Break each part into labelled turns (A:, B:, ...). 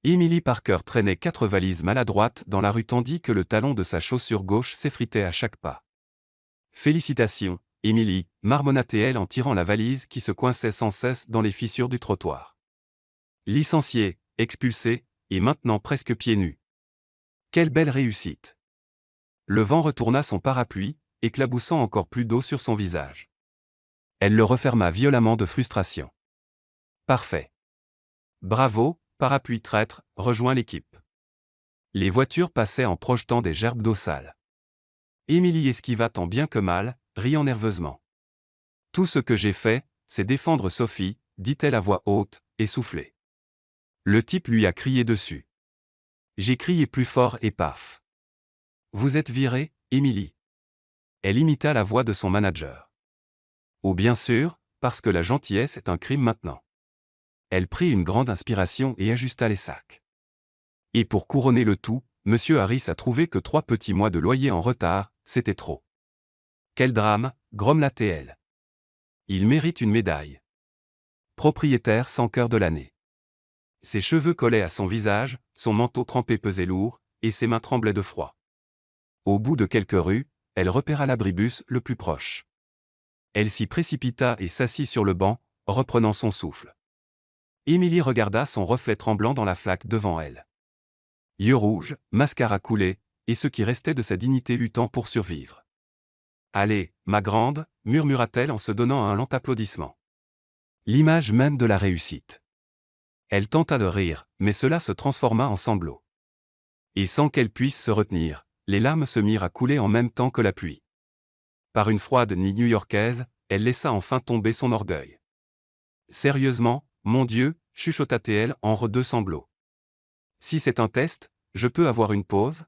A: Emily Parker traînait 4 valises maladroites dans la rue tandis que le talon de sa chaussure gauche s'effritait à chaque pas. « Félicitations, Emily », marmonna-t-elle en tirant la valise qui se coinçait sans cesse dans les fissures du trottoir. Licenciée, expulsée, et maintenant presque pieds nus. Quelle belle réussite! Le vent retourna son parapluie, éclaboussant encore plus d'eau sur son visage. Elle le referma violemment de frustration. Parfait. Bravo, parapluie traître, rejoint l'équipe. Les voitures passaient en projetant des gerbes d'eau sale. Emily esquiva tant bien que mal, riant nerveusement. Tout ce que j'ai fait, c'est défendre Sophie, dit-elle à voix haute, essoufflée. Le type lui a crié dessus. J'ai crié plus fort et paf. Vous êtes virée, Emily. Elle imita la voix de son manager. Oh bien sûr, parce que la gentillesse est un crime maintenant. Elle prit une grande inspiration et ajusta les sacs. Et pour couronner le tout, M. Harris a trouvé que 3 petits mois de loyer en retard, c'était trop. Quel drame, grommela-t-elle. Il mérite une médaille. Propriétaire sans cœur de l'année. Ses cheveux collaient à son visage, son manteau trempé pesait lourd, et ses mains tremblaient de froid. Au bout de quelques rues, elle repéra l'abribus le plus proche. Elle s'y précipita et s'assit sur le banc, reprenant son souffle. Emily regarda son reflet tremblant dans la flaque devant elle. Yeux rouges, mascara coulé, et ce qui restait de sa dignité luttant pour survivre. « Allez, ma grande », murmura-t-elle en se donnant un lent applaudissement. L'image même de la réussite. Elle tenta de rire, mais cela se transforma en sanglots. Et sans qu'elle puisse se retenir, les larmes se mirent à couler en même temps que la pluie. Par une froide nuit new-yorkaise, elle laissa enfin tomber son orgueil. Sérieusement, mon Dieu, chuchota-t-elle entre 2 sanglots. Si c'est un test, je peux avoir une pause?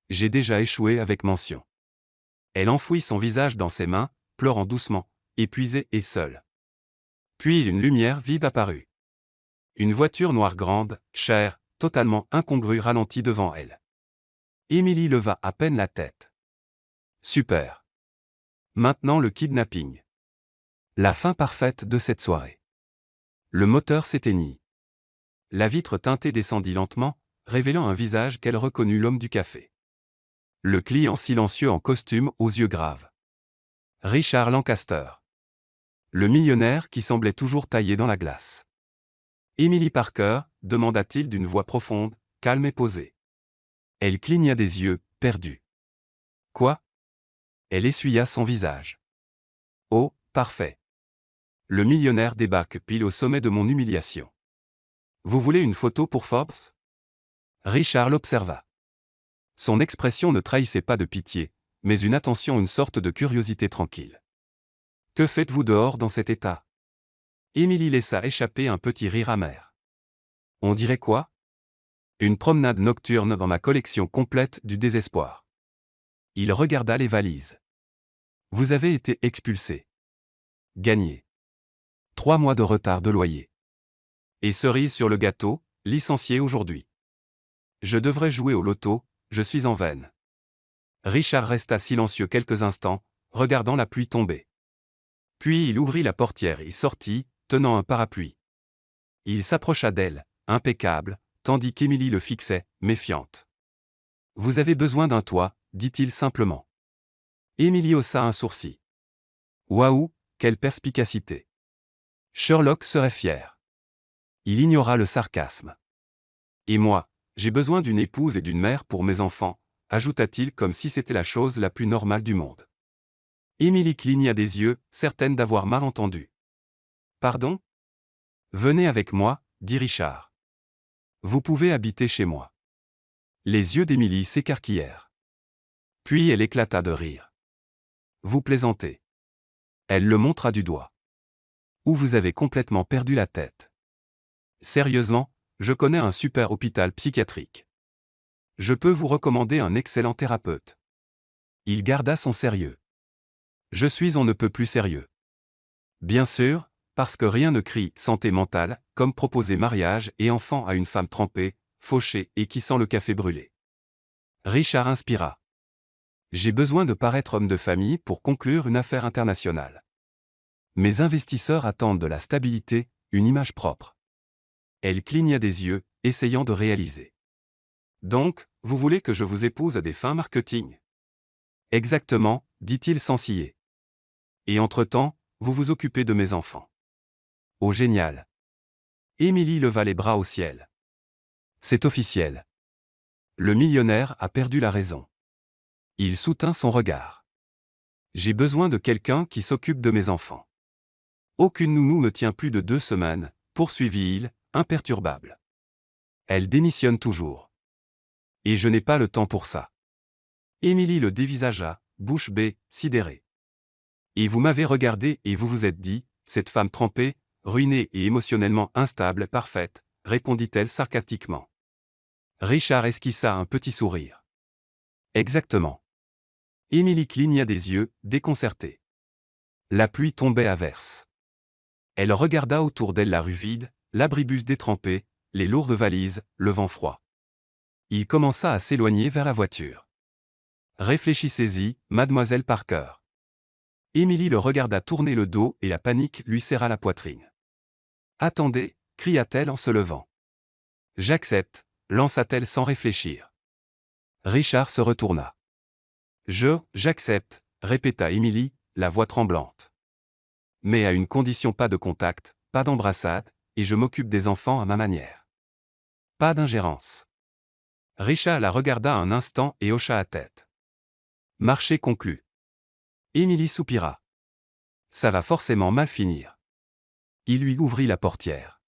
A: J'ai déjà échoué avec mention. Elle enfouit son visage dans ses mains, pleurant doucement, épuisée et seule. Puis une lumière vive apparut. Une voiture noire grande, chère, totalement incongrue ralentit devant elle. Emily leva à peine la tête. Super. Maintenant le kidnapping. La fin parfaite de cette soirée. Le moteur s'éteignit. La vitre teintée descendit lentement, révélant un visage qu'elle reconnut l'homme du café. Le client silencieux en costume aux yeux graves. Richard Lancaster. Le millionnaire qui semblait toujours taillé dans la glace. Emily Parker, demanda-t-il d'une voix profonde, calme et posée. Elle cligna des yeux, perdue. Quoi? Elle essuya son visage. Oh, parfait. Le millionnaire débarque pile au sommet de mon humiliation. Vous voulez une photo pour Forbes? Richard l'observa. Son expression ne trahissait pas de pitié, mais une attention, une sorte de curiosité tranquille. Que faites-vous dehors dans cet état? Emily laissa échapper un petit rire amer. On dirait quoi? Une promenade nocturne dans ma collection complète du désespoir. Il regarda les valises. Vous avez été expulsé. Gagné. 3 mois de retard de loyer. Et cerise sur le gâteau, licencié aujourd'hui. Je devrais jouer au loto, je suis en veine. Richard resta silencieux quelques instants, regardant la pluie tomber. Puis il ouvrit la portière et sortit, tenant un parapluie. Il s'approcha d'elle, impeccable, tandis qu'Emily le fixait, méfiante. Vous avez besoin d'un toit, dit-il simplement. Emily haussa un sourcil. Waouh, quelle perspicacité. Sherlock serait fier. Il ignora le sarcasme. Et moi, j'ai besoin d'une épouse et d'une mère pour mes enfants, ajouta-t-il comme si c'était la chose la plus normale du monde. Emily cligna des yeux, certaine d'avoir mal entendu. Pardon? Venez avec moi, dit Richard. Vous pouvez habiter chez moi. Les yeux d'Emily s'écarquillèrent. Puis elle éclata de rire. Vous plaisantez. Elle le montra du doigt. Ou vous avez complètement perdu la tête. Sérieusement, je connais un super hôpital psychiatrique. Je peux vous recommander un excellent thérapeute. Il garda son sérieux. Je suis on ne peut plus sérieux. Bien sûr, parce que rien ne crie santé mentale, comme proposer mariage et enfant à une femme trempée, fauchée et qui sent le café brûlé. Richard inspira. J'ai besoin de paraître homme de famille pour conclure une affaire internationale. Mes investisseurs attendent de la stabilité, une image propre. Elle cligna des yeux, essayant de réaliser. Donc, vous voulez que je vous épouse à des fins marketing? Exactement, dit-il sans ciller. Et entre-temps, vous vous occupez de mes enfants. Oh génial! Émilie leva les bras au ciel. C'est officiel. Le millionnaire a perdu la raison. Il soutint son regard. J'ai besoin de quelqu'un qui s'occupe de mes enfants. Aucune nounou ne tient plus de 2 semaines, poursuivit-il, imperturbable. Elle démissionne toujours. Et je n'ai pas le temps pour ça. Émilie le dévisagea, bouche bée, sidérée. Et vous m'avez regardé et vous vous êtes dit, cette femme trempée, ruinée et émotionnellement instable, parfaite, répondit-elle sarcastiquement. Richard esquissa un petit sourire. Exactement. Émilie cligna des yeux, déconcertée. La pluie tombait à verse. Elle regarda autour d'elle la rue vide, l'abribus détrempé, les lourdes valises, le vent froid. Il commença à s'éloigner vers la voiture. Réfléchissez-y, mademoiselle Parker. Émilie le regarda tourner le dos et la panique lui serra la poitrine. Attendez, cria-t-elle en se levant. J'accepte, lança-t-elle sans réfléchir. Richard se retourna. J'accepte, répéta Émilie, la voix tremblante. Mais à une condition: pas de contact, pas d'embrassade, et je m'occupe des enfants à ma manière. Pas d'ingérence. Richard la regarda un instant et hocha la tête. Marché conclu. Émilie soupira. Ça va forcément mal finir. Il lui ouvrit la portière.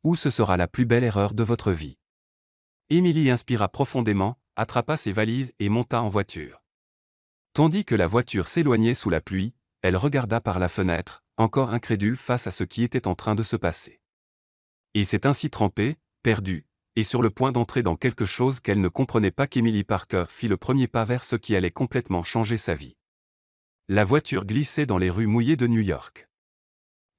A: Ou ce sera la plus belle erreur de votre vie. Émilie inspira profondément, attrapa ses valises et monta en voiture. Tandis que la voiture s'éloignait sous la pluie, elle regarda par la fenêtre, encore incrédule face à ce qui était en train de se passer. Et c'est ainsi trempée, perdue, et sur le point d'entrer dans quelque chose qu'elle ne comprenait pas qu'Emily Parker fit le premier pas vers ce qui allait complètement changer sa vie. La voiture glissait dans les rues mouillées de New York.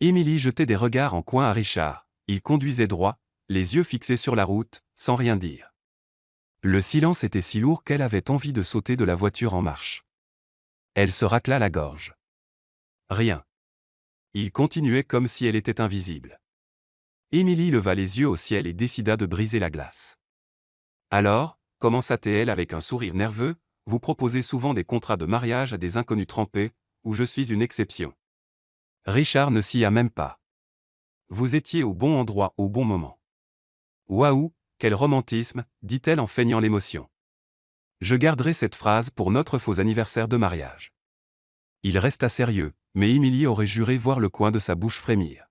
A: Emily jetait des regards en coin à Richard, il conduisait droit, les yeux fixés sur la route, sans rien dire. Le silence était si lourd qu'elle avait envie de sauter de la voiture en marche. Elle se racla la gorge. Rien. Il continuait comme si elle était invisible. Émilie leva les yeux au ciel et décida de briser la glace. Alors, commença-t-elle avec un sourire nerveux, vous proposez souvent des contrats de mariage à des inconnus trempés, où je suis une exception. Richard ne s'y a même pas. Vous étiez au bon endroit au bon moment. Waouh, quel romantisme, dit-elle en feignant l'émotion. Je garderai cette phrase pour notre faux anniversaire de mariage. Il resta sérieux, mais Émilie aurait juré voir le coin de sa bouche frémir.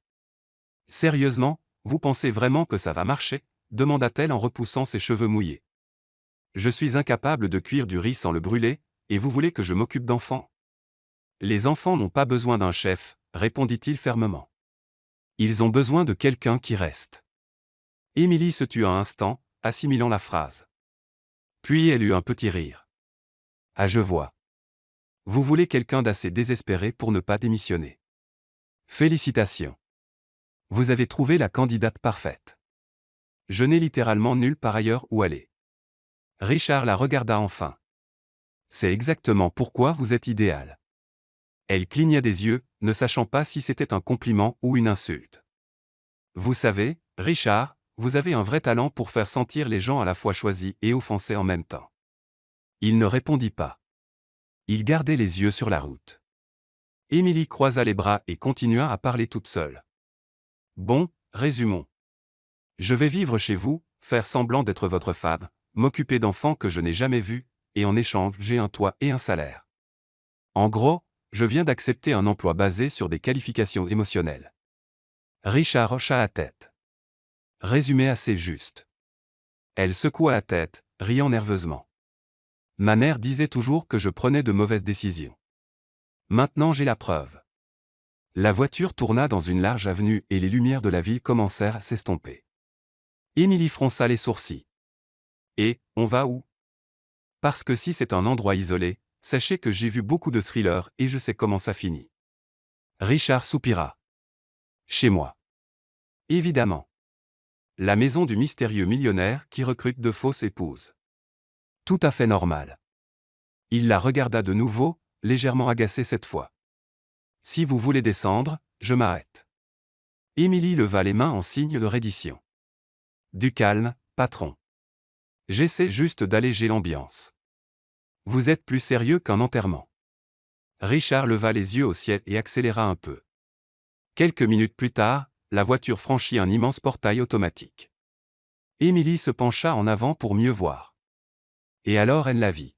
A: Sérieusement, vous pensez vraiment que ça va marcher? Demanda-t-elle en repoussant ses cheveux mouillés. Je suis incapable de cuire du riz sans le brûler, et vous voulez que je m'occupe d'enfants? Les enfants n'ont pas besoin d'un chef, répondit-il fermement. Ils ont besoin de quelqu'un qui reste. Émilie se tut un instant, assimilant la phrase. Puis elle eut un petit rire. Ah, je vois. Vous voulez quelqu'un d'assez désespéré pour ne pas démissionner. Félicitations. Vous avez trouvé la candidate parfaite. Je n'ai littéralement nulle part ailleurs où aller. Richard la regarda enfin. C'est exactement pourquoi vous êtes idéal. Elle cligna des yeux, ne sachant pas si c'était un compliment ou une insulte. Vous savez, Richard, vous avez un vrai talent pour faire sentir les gens à la fois choisis et offensés en même temps. Il ne répondit pas. Il gardait les yeux sur la route. Émilie croisa les bras et continua à parler toute seule. Bon, résumons. Je vais vivre chez vous, faire semblant d'être votre femme, m'occuper d'enfants que je n'ai jamais vus, et en échange j'ai un toit et un salaire. En gros, je viens d'accepter un emploi basé sur des qualifications émotionnelles. Richard hocha la tête. Résumé assez juste. Elle secoua la tête, riant nerveusement. Ma mère disait toujours que je prenais de mauvaises décisions. Maintenant j'ai la preuve. La voiture tourna dans une large avenue et les lumières de la ville commencèrent à s'estomper. Émilie fronça les sourcils. Et, on va où? Parce que si c'est un endroit isolé, sachez que j'ai vu beaucoup de thrillers et je sais comment ça finit. Richard soupira. Chez moi. Évidemment. La maison du mystérieux millionnaire qui recrute de fausses épouses. Tout à fait normal. Il la regarda de nouveau, légèrement agacé cette fois. Si vous voulez descendre, je m'arrête. Émilie leva les mains en signe de reddition. Du calme, patron. J'essaie juste d'alléger l'ambiance. Vous êtes plus sérieux qu'un enterrement. Richard leva les yeux au ciel et accéléra un peu. Quelques minutes plus tard, la voiture franchit un immense portail automatique. Émilie se pencha en avant pour mieux voir. Et alors elle la vit.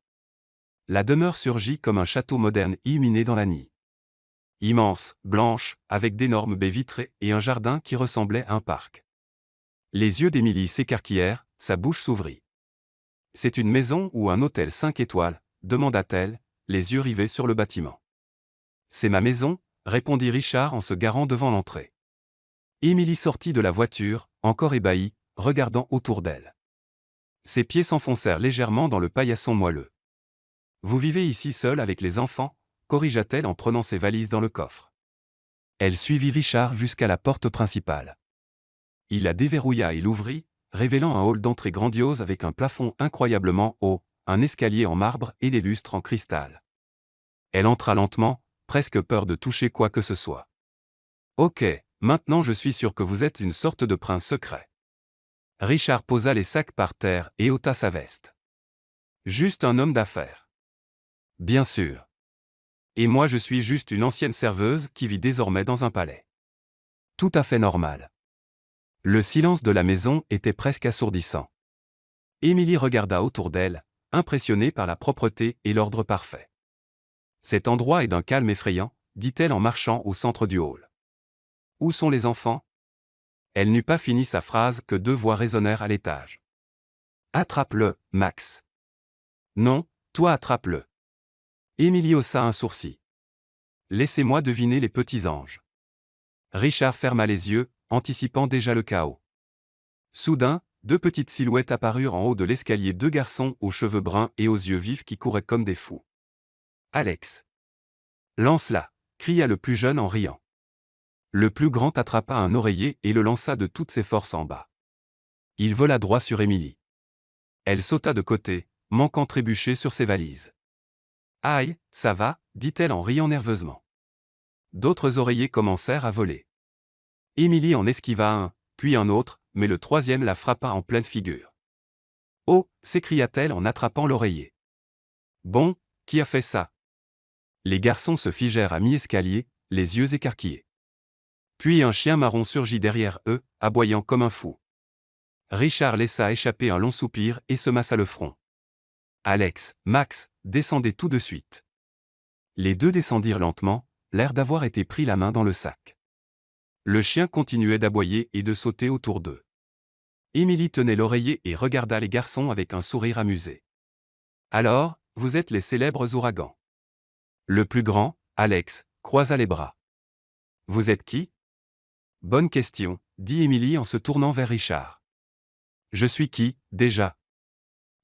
A: La demeure surgit comme un château moderne illuminé dans la nuit. Immense, blanche, avec d'énormes baies vitrées et un jardin qui ressemblait à un parc. Les yeux d'Émilie s'écarquillèrent, sa bouche s'ouvrit. « C'est une maison ou un hôtel 5 étoiles ?» demanda-t-elle, les yeux rivés sur le bâtiment. « C'est ma maison » répondit Richard en se garant devant l'entrée. Émilie sortit de la voiture, encore ébahie, regardant autour d'elle. Ses pieds s'enfoncèrent légèrement dans le paillasson moelleux. « Vous vivez ici seul avec les enfants ?» corrigea-t-elle en prenant ses valises dans le coffre. Elle suivit Richard jusqu'à la porte principale. Il la déverrouilla et l'ouvrit, révélant un hall d'entrée grandiose avec un plafond incroyablement haut, un escalier en marbre et des lustres en cristal. Elle entra lentement, presque peur de toucher quoi que ce soit. « Ok, maintenant je suis sûr que vous êtes une sorte de prince secret. » Richard posa les sacs par terre et ôta sa veste. « Juste un homme d'affaires. » « Bien sûr. Et moi je suis juste une ancienne serveuse qui vit désormais dans un palais. » Tout à fait normal. Le silence de la maison était presque assourdissant. Émilie regarda autour d'elle, impressionnée par la propreté et l'ordre parfait. « Cet endroit est d'un calme effrayant, » dit-elle en marchant au centre du hall. « Où sont les enfants ?» Elle n'eut pas fini sa phrase que deux voix résonnèrent à l'étage. « Attrape-le, Max. »« Non, toi attrape-le. » Émilie haussa un sourcil. « Laissez-moi deviner les petits anges. » Richard ferma les yeux, anticipant déjà le chaos. Soudain, deux petites silhouettes apparurent en haut de l'escalier, deux garçons aux cheveux bruns et aux yeux vifs qui couraient comme des fous. « Alex. Lance-la » cria le plus jeune en riant. Le plus grand attrapa un oreiller et le lança de toutes ses forces en bas. Il vola droit sur Émilie. Elle sauta de côté, manquant trébucher sur ses valises. « Aïe, ça va » dit-elle en riant nerveusement. D'autres oreillers commencèrent à voler. Émilie en esquiva un, puis un autre, mais le troisième la frappa en pleine figure. « Oh » s'écria-t-elle en attrapant l'oreiller. « Bon, qui a fait ça ?» Les garçons se figèrent à mi-escalier, les yeux écarquillés. Puis un chien marron surgit derrière eux, aboyant comme un fou. Richard laissa échapper un long soupir et se massa le front. « Alex, Max, descendez tout de suite. » Les deux descendirent lentement, l'air d'avoir été pris la main dans le sac. Le chien continuait d'aboyer et de sauter autour d'eux. Émilie tenait l'oreiller et regarda les garçons avec un sourire amusé. « Alors, vous êtes les célèbres ouragans. » Le plus grand, Alex, croisa les bras. « Vous êtes qui ?»« Bonne question, » dit Émilie en se tournant vers Richard. « Je suis qui, déjà ?»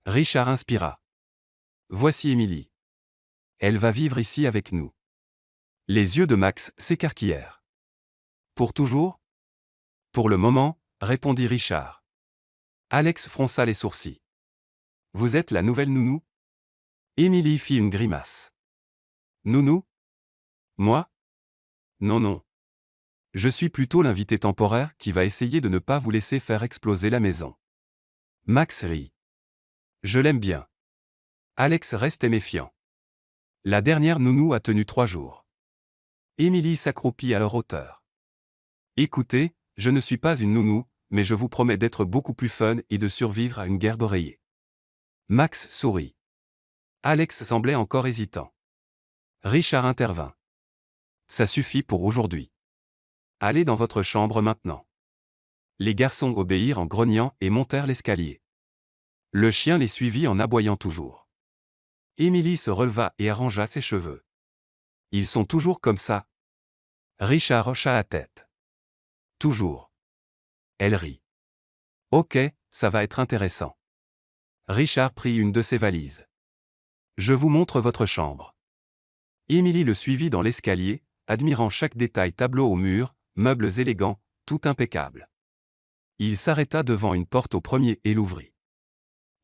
A: Richard inspira. « Voici Émilie. Elle va vivre ici avec nous. » Les yeux de Max s'écarquillèrent. « Pour toujours ?»« Pour le moment, » répondit Richard. Alex fronça les sourcils. « Vous êtes la nouvelle nounou ?» Émilie fit une grimace. « Nounou ? Moi ? Non, non. Je suis plutôt l'invité temporaire qui va essayer de ne pas vous laisser faire exploser la maison. » Max rit. « Je l'aime bien. » Alex restait méfiant. « La dernière nounou a tenu 3 jours. » Émilie s'accroupit à leur hauteur. « Écoutez, je ne suis pas une nounou, mais je vous promets d'être beaucoup plus fun et de survivre à une guerre d'oreillers. » Max sourit. Alex semblait encore hésitant. Richard intervint. « Ça suffit pour aujourd'hui. Allez dans votre chambre maintenant. » Les garçons obéirent en grognant et montèrent l'escalier. Le chien les suivit en aboyant toujours. Émilie se releva et arrangea ses cheveux. « Ils sont toujours comme ça ?» Richard hocha la tête. « Toujours. » Elle rit. « Ok, ça va être intéressant. » Richard prit une de ses valises. « Je vous montre votre chambre. » Émilie le suivit dans l'escalier, admirant chaque détail, tableau au mur, meubles élégants, tout impeccable. Il s'arrêta devant une porte au premier et l'ouvrit.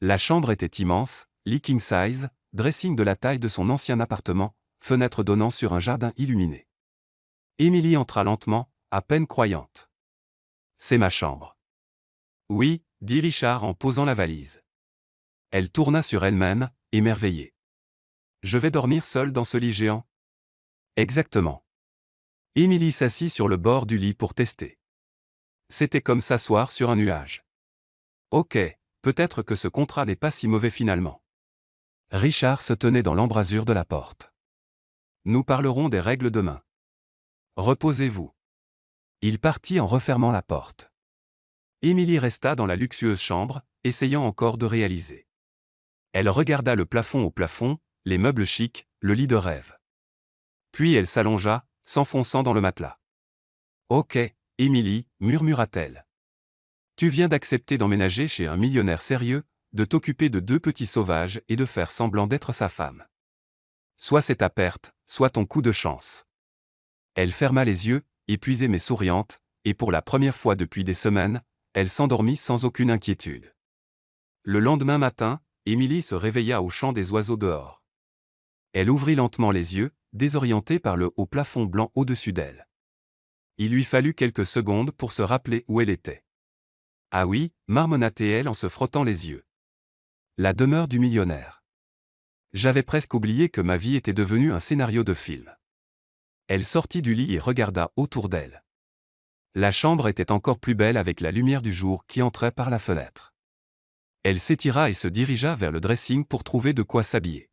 A: La chambre était immense, lit king size, dressing de la taille de son ancien appartement, fenêtre donnant sur un jardin illuminé. Émilie entra lentement, à peine croyante. « C'est ma chambre. » « Oui, » dit Richard en posant la valise. Elle tourna sur elle-même, émerveillée. Je vais dormir seule dans ce lit géant? Exactement. Émilie s'assit sur le bord du lit pour tester. C'était comme s'asseoir sur un nuage. Ok, peut-être que ce contrat n'est pas si mauvais finalement. Richard se tenait dans l'embrasure de la porte. Nous parlerons des règles demain. Reposez-vous. Il partit en refermant la porte. Émilie resta dans la luxueuse chambre, essayant encore de réaliser. Elle regarda le plafond au plafond, les meubles chics, le lit de rêve. Puis elle s'allongea, s'enfonçant dans le matelas. Ok, Émilie, murmura-t-elle. Tu viens d'accepter d'emménager chez un millionnaire sérieux, de t'occuper de 2 petits sauvages et de faire semblant d'être sa femme. Soit c'est ta perte, soit ton coup de chance. Elle ferma les yeux, épuisée mais souriante, et pour la première fois depuis des semaines, elle s'endormit sans aucune inquiétude. Le lendemain matin, Émilie se réveilla au chant des oiseaux dehors. Elle ouvrit lentement les yeux, désorientée par le haut plafond blanc au-dessus d'elle. Il lui fallut quelques secondes pour se rappeler où elle était. Ah oui, marmonna-t-elle en se frottant les yeux. La demeure du millionnaire. J'avais presque oublié que ma vie était devenue un scénario de film. Elle sortit du lit et regarda autour d'elle. La chambre était encore plus belle avec la lumière du jour qui entrait par la fenêtre. Elle s'étira et se dirigea vers le dressing pour trouver de quoi s'habiller.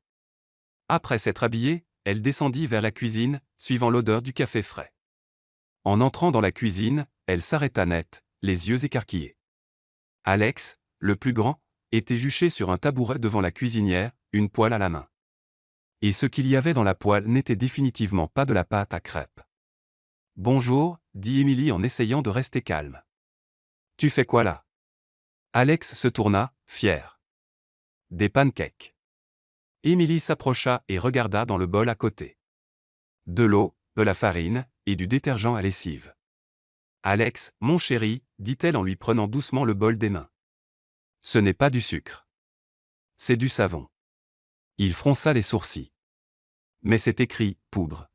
A: Après s'être habillée, elle descendit vers la cuisine, suivant l'odeur du café frais. En entrant dans la cuisine, elle s'arrêta net, les yeux écarquillés. Alex, le plus grand, était juché sur un tabouret devant la cuisinière, une poêle à la main. Et ce qu'il y avait dans la poêle n'était définitivement pas de la pâte à crêpes. « Bonjour », dit Émilie en essayant de rester calme. « Tu fais quoi là ?» Alex se tourna, fier. « Des pancakes. » Émilie s'approcha et regarda dans le bol à côté. De l'eau, de la farine, et du détergent à lessive. « Alex, mon chéri, dit-elle en lui prenant doucement le bol des mains. Ce n'est pas du sucre. C'est du savon. Il fronça les sourcils. Mais c'est écrit « poudre ».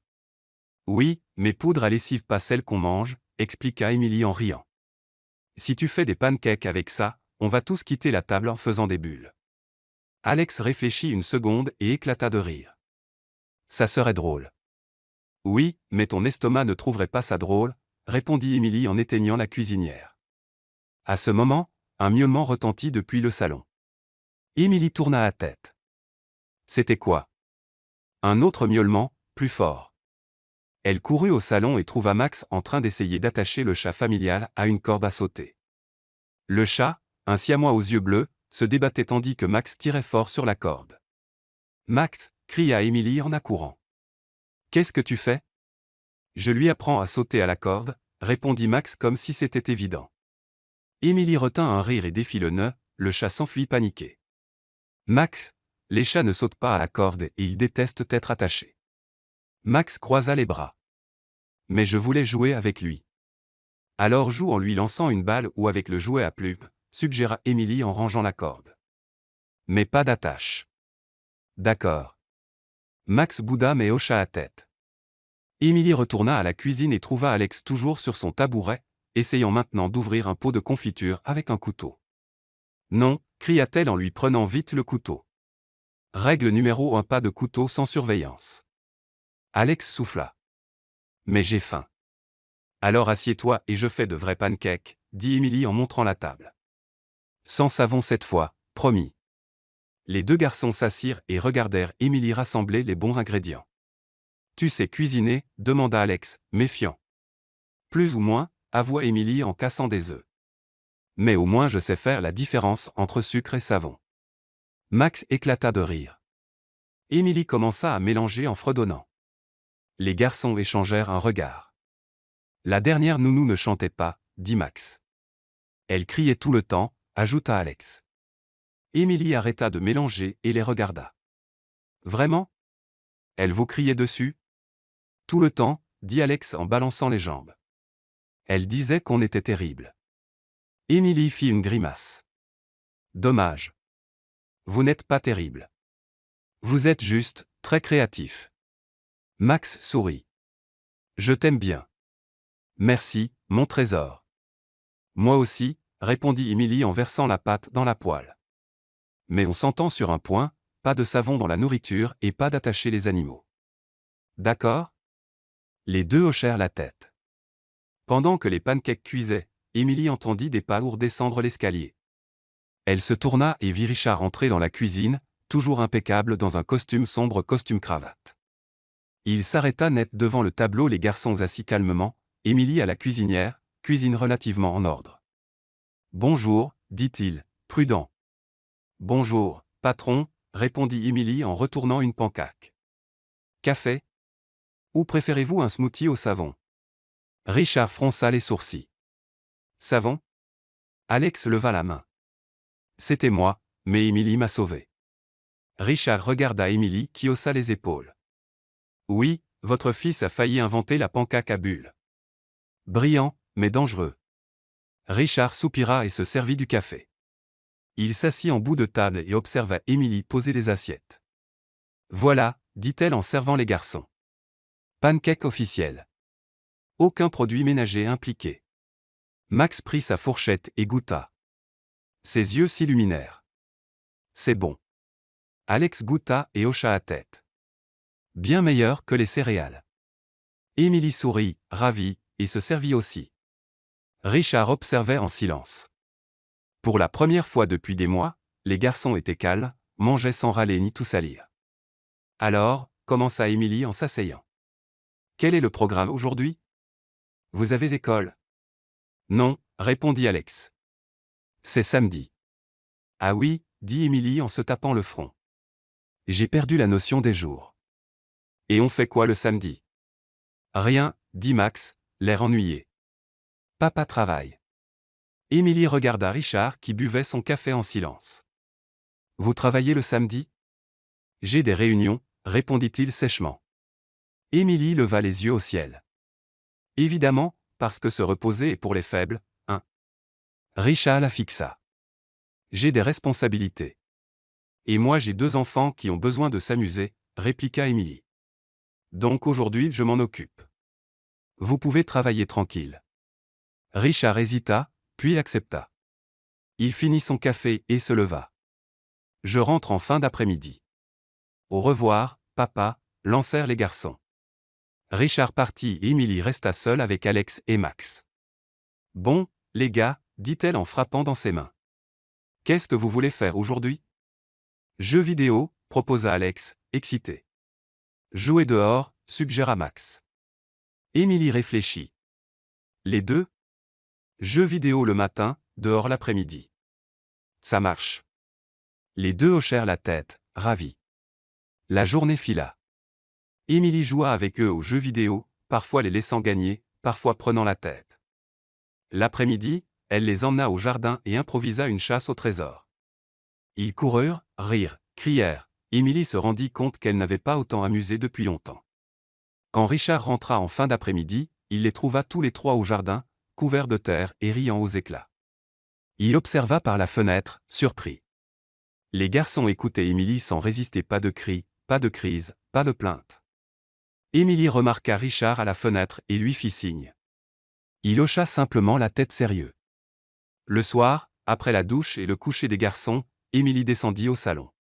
A: Oui, mais poudre à lessive pas celle qu'on mange, expliqua Émilie en riant. Si tu fais des pancakes avec ça, on va tous quitter la table en faisant des bulles. Alex réfléchit une seconde et éclata de rire. Ça serait drôle. Oui, mais ton estomac ne trouverait pas ça drôle, répondit Émilie en éteignant la cuisinière. À ce moment, un miaulement retentit depuis le salon. Émilie tourna la tête. C'était quoi? Un autre miaulement, plus fort. Elle courut au salon et trouva Max en train d'essayer d'attacher le chat familial à une corde à sauter. Le chat, un siamois aux yeux bleus, se débattait tandis que Max tirait fort sur la corde. « Max » cria Émilie en accourant. « Qu'est-ce que tu fais ?»« Je lui apprends à sauter à la corde », répondit Max comme si c'était évident. Émilie retint un rire et défit le nœud, le chat s'enfuit paniqué. « Max, les chats ne sautent pas à la corde et ils détestent être attachés. » Max croisa les bras. « Mais je voulais jouer avec lui. »« Alors joue en lui lançant une balle ou avec le jouet à plume, » suggéra Émilie en rangeant la corde. « Mais pas d'attache. »« D'accord. » Max bouda mais hocha la tête. Émilie retourna à la cuisine et trouva Alex toujours sur son tabouret, essayant maintenant d'ouvrir un pot de confiture avec un couteau. « Non » cria-t-elle en lui prenant vite le couteau. Règle numéro 1, pas de couteau sans surveillance. Alex souffla. « Mais j'ai faim. »« Alors assieds-toi et je fais de vrais pancakes, » dit Émilie en montrant la table. « Sans savon cette fois, promis. » Les deux garçons s'assirent et regardèrent Émilie rassembler les bons ingrédients. « Tu sais cuisiner ?» demanda Alex, méfiant. « Plus ou moins » avoua Émilie en cassant des œufs. « Mais au moins je sais faire la différence entre sucre et savon. » Max éclata de rire. Émilie commença à mélanger en fredonnant. Les garçons échangèrent un regard. « La dernière nounou ne chantait pas » dit Max. « Elle criait tout le temps » ajouta Alex. Émilie arrêta de mélanger et les regarda. « Vraiment ? Elle vous criait dessus ? » « Tout le temps » dit Alex en balançant les jambes. Elle disait qu'on était terrible. Émilie fit une grimace. « Dommage. Vous n'êtes pas terrible. Vous êtes juste, très créatif. » Max sourit. « Je t'aime bien. » « Merci, mon trésor. » « Moi aussi » répondit Émilie en versant la pâte dans la poêle. Mais on s'entend sur un point, pas de savon dans la nourriture et pas d'attacher les animaux. D'accord ? Les deux hochèrent la tête. Pendant que les pancakes cuisaient, Émilie entendit des pas lourds descendre l'escalier. Elle se tourna et vit Richard entrer dans la cuisine, toujours impeccable dans un costume sombre costume-cravate. Il s'arrêta net devant le tableau, les garçons assis calmement, Émilie à la cuisinière, cuisine relativement en ordre. « Bonjour, dit-il, prudent. »« Bonjour, patron, » répondit Émilie en retournant une pancake. « Café ? Ou préférez-vous un smoothie au savon ?» Richard fronça les sourcils. « Savon ?» Alex leva la main. « C'était moi, mais Émilie m'a sauvé. » Richard regarda Émilie qui haussa les épaules. « Oui, votre fils a failli inventer la pancake à bulles. Brillant, mais dangereux. » Richard soupira et se servit du café. Il s'assit en bout de table et observa Émilie poser les assiettes. « Voilà, » dit-elle en servant les garçons. « Pancake officiel. Aucun produit ménager impliqué. » Max prit sa fourchette et goûta. Ses yeux s'illuminèrent. « C'est bon. » Alex goûta et hocha la tête. « Bien meilleur que les céréales. » Émilie sourit, ravie, et se servit aussi. Richard observait en silence. Pour la première fois depuis des mois, les garçons étaient calmes, mangeaient sans râler ni tout salir. « Alors, » commença Émilie en s'asseyant. « Quel est le programme aujourd'hui ? Vous avez école ? » « Non, » répondit Alex. « C'est samedi. »« Ah oui, » dit Émilie en se tapant le front. « J'ai perdu la notion des jours. »« Et on fait quoi le samedi ? » « Rien, » dit Max, l'air ennuyé. « Papa travaille. » Émilie regarda Richard qui buvait son café en silence. « Vous travaillez le samedi ? » « J'ai des réunions, » répondit-il sèchement. Émilie leva les yeux au ciel. « Évidemment, parce que se reposer est pour les faibles, hein. » Richard la fixa. « J'ai des responsabilités. »« Et moi j'ai 2 enfants qui ont besoin de s'amuser, » répliqua Émilie. « Donc aujourd'hui je m'en occupe. Vous pouvez travailler tranquille. » Richard hésita, puis accepta. Il finit son café et se leva. « Je rentre en fin d'après-midi. »« Au revoir, papa » lancèrent les garçons. Richard partit et Émilie resta seule avec Alex et Max. « Bon, les gars, » dit-elle en frappant dans ses mains. « Qu'est-ce que vous voulez faire aujourd'hui ? » « Jeux vidéo, » proposa Alex, excité. « Jouer dehors, » suggéra Max. Émilie réfléchit. « Les deux ? Jeux vidéo le matin, dehors l'après-midi. » « Ça marche. » Les deux hochèrent la tête, ravis. La journée fila. Émilie joua avec eux aux jeux vidéo, parfois les laissant gagner, parfois prenant la tête. L'après-midi, elle les emmena au jardin et improvisa une chasse au trésor. Ils coururent, rirent, crièrent. Émilie se rendit compte qu'elle n'avait pas autant amusé depuis longtemps. Quand Richard rentra en fin d'après-midi, il les trouva tous les 3 au jardin, couverts de terre et riant aux éclats. Il observa par la fenêtre, surpris. Les garçons écoutaient Émilie sans résister, pas de cris, pas de crise, pas de plainte. Émilie remarqua Richard à la fenêtre et lui fit signe. Il hocha simplement la tête sérieux. Le soir, après la douche et le coucher des garçons, Émilie descendit au salon.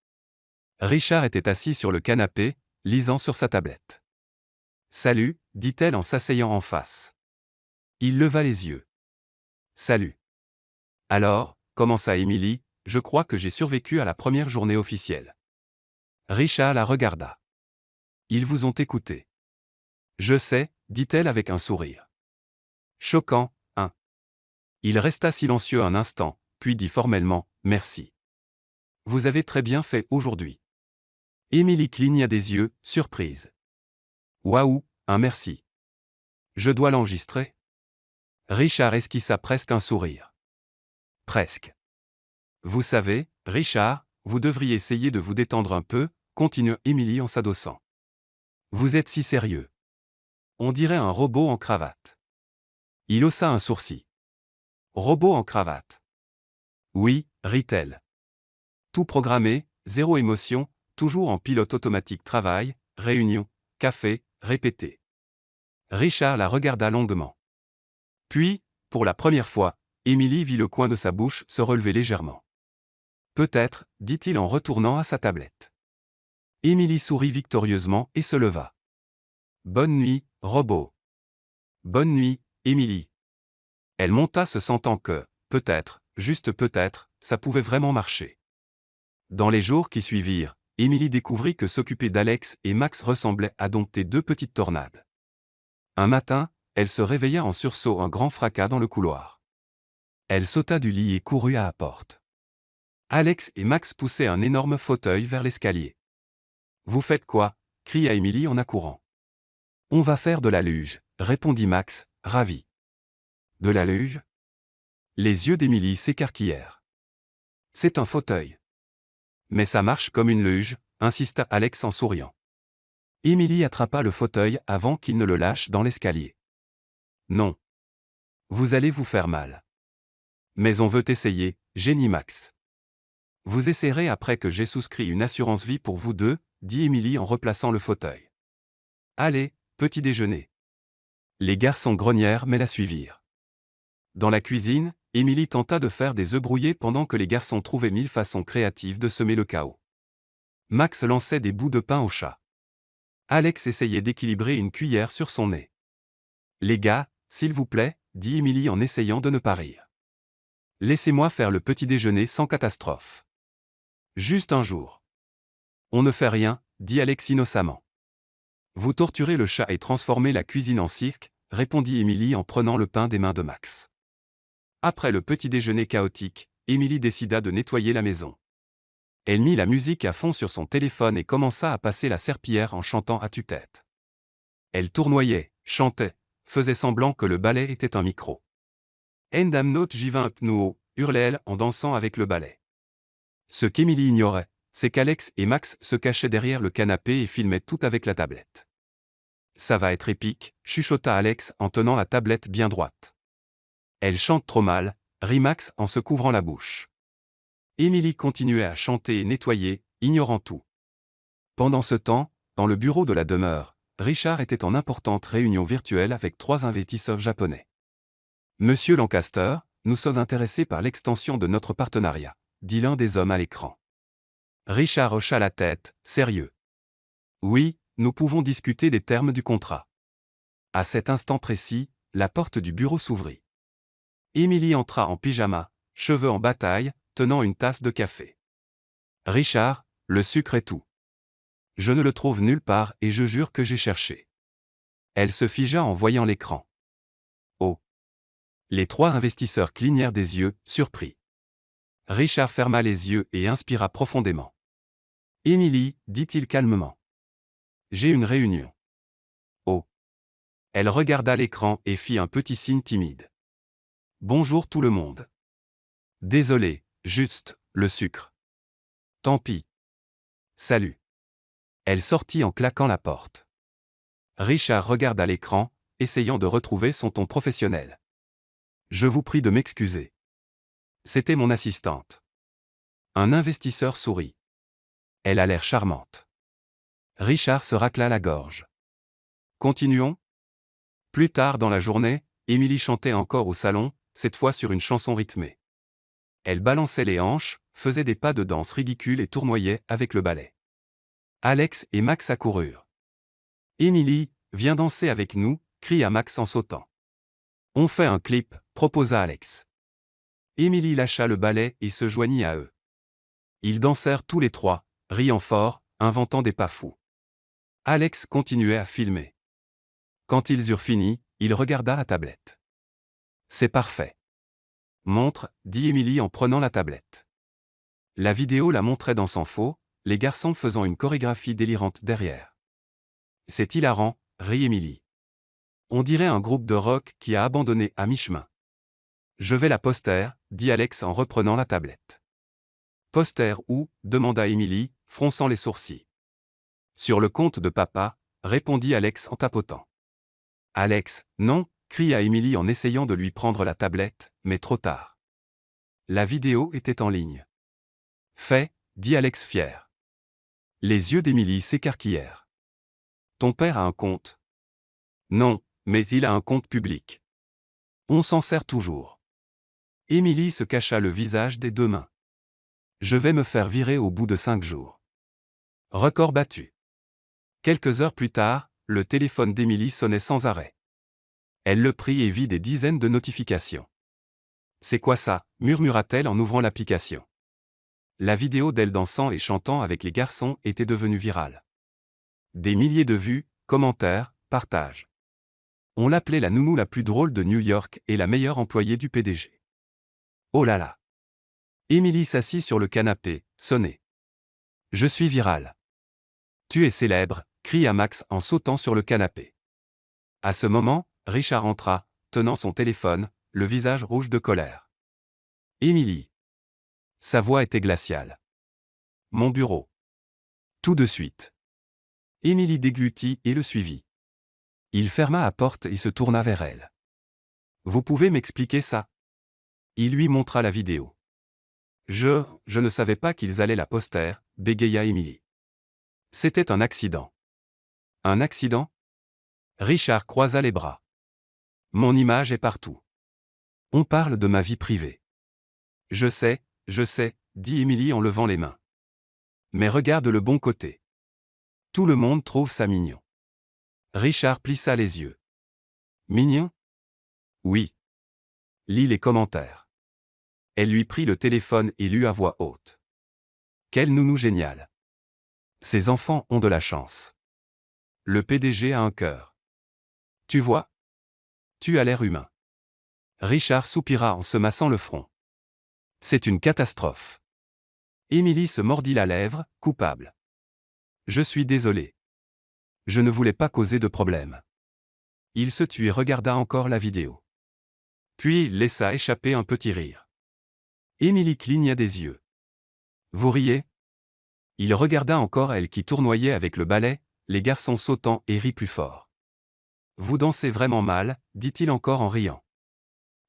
A: Richard était assis sur le canapé, lisant sur sa tablette. « Salut » dit-elle en s'asseyant en face. Il leva les yeux. « Salut. »« Alors, » commença Émilie, « je crois que j'ai survécu à la première journée officielle. » Richard la regarda. « Ils vous ont écouté. »« Je sais, » dit-elle avec un sourire. « Choquant, hein ?» Il resta silencieux un instant, puis dit formellement « Merci. Vous avez très bien fait aujourd'hui. » Émilie cligna des yeux, surprise. « Waouh, un merci. Je dois l'enregistrer ?» Richard esquissa presque un sourire. « Presque. Vous savez, Richard, vous devriez essayer de vous détendre un peu, » continua Émilie en s'adossant. « Vous êtes si sérieux. On dirait un robot en cravate. » Il haussa un sourcil. « Robot en cravate. »« Oui, » rit-elle. « Tout programmé, zéro émotion, toujours en pilote automatique, travail, réunion, café, répété. » Richard la regarda longuement. Puis, pour la première fois, Émilie vit le coin de sa bouche se relever légèrement. Peut-être, dit-il en retournant à sa tablette. Émilie sourit victorieusement et se leva. Bonne nuit, robot. Bonne nuit, Émilie. Elle monta se sentant que, peut-être, juste peut-être, ça pouvait vraiment marcher. Dans les jours qui suivirent, Émilie découvrit que s'occuper d'Alex et Max ressemblait à dompter deux petites tornades. Un matin, elle se réveilla en sursaut, un grand fracas dans le couloir. Elle sauta du lit et courut à la porte. Alex et Max poussaient un énorme fauteuil vers l'escalier. « Vous faites quoi » cria Émilie en accourant. « On va faire de la luge » répondit Max, ravi. « De la luge » Les yeux d'Émilie s'écarquillèrent. « C'est un fauteuil. »« Mais ça marche comme une luge » insista Alex en souriant. Émilie attrapa le fauteuil avant qu'il ne le lâche dans l'escalier. « Non. Vous allez vous faire mal. »« Mais on veut essayer » génie Max. « Vous essaierez après que j'ai souscrit une assurance vie pour vous deux » dit Émilie en replaçant le fauteuil. « Allez, petit déjeuner. » Les garçons grognèrent mais la suivirent. Dans la cuisine, Émilie tenta de faire des œufs brouillés pendant que les garçons trouvaient mille façons créatives de semer le chaos. Max lançait des bouts de pain au chat. Alex essayait d'équilibrer une cuillère sur son nez. « Les gars, s'il vous plaît, » dit Émilie en essayant de ne pas rire. « Laissez-moi faire le petit déjeuner sans catastrophe. Juste un jour. » « On ne fait rien, » dit Alex innocemment. « Vous torturez le chat et transformez la cuisine en cirque, » répondit Émilie en prenant le pain des mains de Max. Après le petit déjeuner chaotique, Émilie décida de nettoyer la maison. Elle mit la musique à fond sur son téléphone et commença à passer la serpillière en chantant à tue-tête. Elle tournoyait, chantait, faisait semblant que le balai était un micro. « Endam note jivin pnuo » hurlait-elle en dansant avec le balai. Ce qu'Émilie ignorait, c'est qu'Alex et Max se cachaient derrière le canapé et filmaient tout avec la tablette. « Ça va être épique » chuchota Alex en tenant la tablette bien droite. « Elle chante trop mal » rit Max en se couvrant la bouche. Émilie continuait à chanter et nettoyer, ignorant tout. Pendant ce temps, dans le bureau de la demeure, Richard était en importante réunion virtuelle avec 3 investisseurs japonais. « Monsieur Lancaster, nous sommes intéressés par l'extension de notre partenariat » dit l'un des hommes à l'écran. Richard hocha la tête, sérieux. « Oui, nous pouvons discuter des termes du contrat. » À cet instant précis, la porte du bureau s'ouvrit. Émilie entra en pyjama, cheveux en bataille, tenant une tasse de café. « Richard, le sucre est tout. Je ne le trouve nulle part et je jure que j'ai cherché. » Elle se figea en voyant l'écran. « Oh !» Les 3 investisseurs clignèrent des yeux, surpris. Richard ferma les yeux et inspira profondément. « Émilie, » dit-il calmement. « J'ai une réunion. » Oh ! Elle regarda l'écran et fit un petit signe timide. « Bonjour tout le monde. Désolé, juste, le sucre. Tant pis. Salut. » Elle sortit en claquant la porte. Richard regarda l'écran, essayant de retrouver son ton professionnel. « Je vous prie de m'excuser. C'était mon assistante. » Un investisseur sourit. Elle a l'air charmante. Richard se racla la gorge. Continuons. Plus tard dans la journée, Émilie chantait encore au salon, cette fois sur une chanson rythmée. Elle balançait les hanches, faisait des pas de danse ridicules et tournoyait avec le balai. Alex et Max accoururent. « Émilie, viens danser avec nous » cria Max en sautant. « On fait un clip » proposa Alex. Émilie lâcha le balai et se joignit à eux. Ils dansèrent tous les 3, riant fort, inventant des pas fous. Alex continuait à filmer. Quand ils eurent fini, il regarda la tablette. « C'est parfait. »« Montre » dit Émilie en prenant la tablette. La vidéo la montrait dans son faux, les garçons faisant une chorégraphie délirante derrière. « C'est hilarant » rit Émilie. « On dirait un groupe de rock qui a abandonné à mi-chemin. »« Je vais la poster » dit Alex en reprenant la tablette. « Poster où » demanda Émilie, fronçant les sourcils. « Sur le compte de papa » répondit Alex en tapotant. « Alex, non » cria Émilie en essayant de lui prendre la tablette, mais trop tard. La vidéo était en ligne. « Fait » dit Alex fier. Les yeux d'Émilie s'écarquillèrent. « Ton père a un compte ?»« Non, mais il a un compte public. On s'en sert toujours. » Émilie se cacha le visage des deux mains. Je vais me faire virer au bout de 5 jours. Record battu. Quelques heures plus tard, le téléphone d'Émilie sonnait sans arrêt. Elle le prit et vit des dizaines de notifications. C'est quoi ça, murmura-t-elle en ouvrant l'application. La vidéo d'elle dansant et chantant avec les garçons était devenue virale. Des milliers de vues, commentaires, partages. On l'appelait la nounou la plus drôle de New York et la meilleure employée du PDG. Oh là là! Émilie s'assit sur le canapé, sonnée. Je suis virale. Tu es célèbre, cria Max en sautant sur le canapé. À ce moment, Richard entra, tenant son téléphone, le visage rouge de colère. Émilie. Sa voix était glaciale. Mon bureau. Tout de suite. Émilie déglutit et le suivit. Il ferma la porte et se tourna vers elle. Vous pouvez m'expliquer ça? Il lui montra la vidéo. Je ne savais pas qu'ils allaient la poster, bégaya Émilie. C'était un accident. Un accident? Richard croisa les bras. Mon image est partout. On parle de ma vie privée. Je sais, dit Émilie en levant les mains. Mais regarde le bon côté. Tout le monde trouve ça mignon. Richard plissa les yeux. Mignon? Oui. Lis les commentaires. Elle lui prit le téléphone et lut à voix haute. Quel nounou génial. Ces enfants ont de la chance. Le PDG a un cœur. Tu vois? Tu as l'air humain. Richard soupira en se massant le front. C'est une catastrophe. Émilie se mordit la lèvre, coupable. Je suis désolé. Je ne voulais pas causer de problème. Il se tut et regarda encore la vidéo. Puis il laissa échapper un petit rire. Émilie cligna des yeux. Vous riez? Il regarda encore elle qui tournoyait avec le balai, les garçons sautant et rit plus fort. Vous dansez vraiment mal, dit-il encore en riant.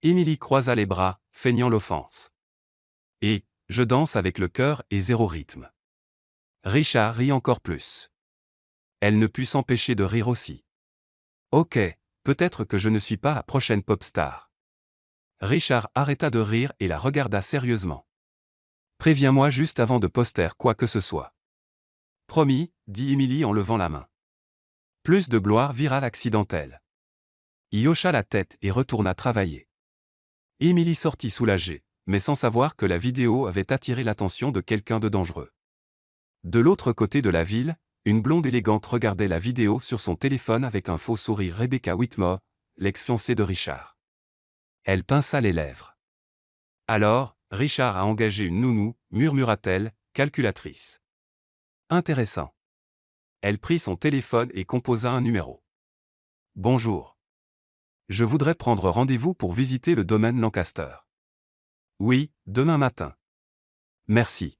A: Émilie croisa les bras, feignant l'offense. Et, je danse avec le cœur et zéro rythme. Richard rit encore plus. Elle ne put s'empêcher de rire aussi. Ok, peut-être que je ne suis pas la prochaine pop star. Richard arrêta de rire et la regarda sérieusement. Préviens-moi juste avant de poster quoi que ce soit. Promis, dit Émilie en levant la main. Plus de gloire virale accidentelle. Il hocha la tête et retourna travailler. Émilie sortit soulagée, mais sans savoir que la vidéo avait attiré l'attention de quelqu'un de dangereux. De l'autre côté de la ville, une blonde élégante regardait la vidéo sur son téléphone avec un faux sourire. Rebecca Whitmore, l'ex-fiancée de Richard. Elle pinça les lèvres. Alors, Richard a engagé une nounou, murmura-t-elle, calculatrice. Intéressant. Elle prit son téléphone et composa un numéro. Bonjour. Je voudrais prendre rendez-vous pour visiter le domaine Lancaster. Oui, demain matin. Merci.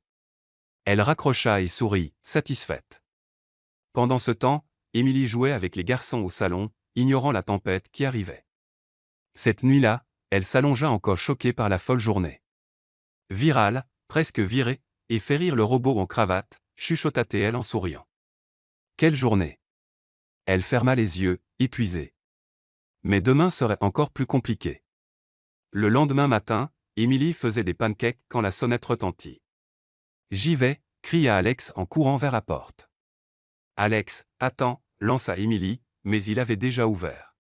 A: Elle raccrocha et sourit, satisfaite. Pendant ce temps, Émilie jouait avec les garçons au salon, ignorant la tempête qui arrivait. Cette nuit-là, elle s'allongea encore choquée par la folle journée. Virale, presque virée, et fait rire le robot en cravate, chuchota-t-elle en souriant. Quelle journée! Elle ferma les yeux, épuisée. Mais demain serait encore plus compliqué. Le lendemain matin, Émilie faisait des pancakes quand la sonnette retentit. J'y vais, cria Alex en courant vers la porte. Alex, attends, lança Émilie, mais il avait déjà ouvert.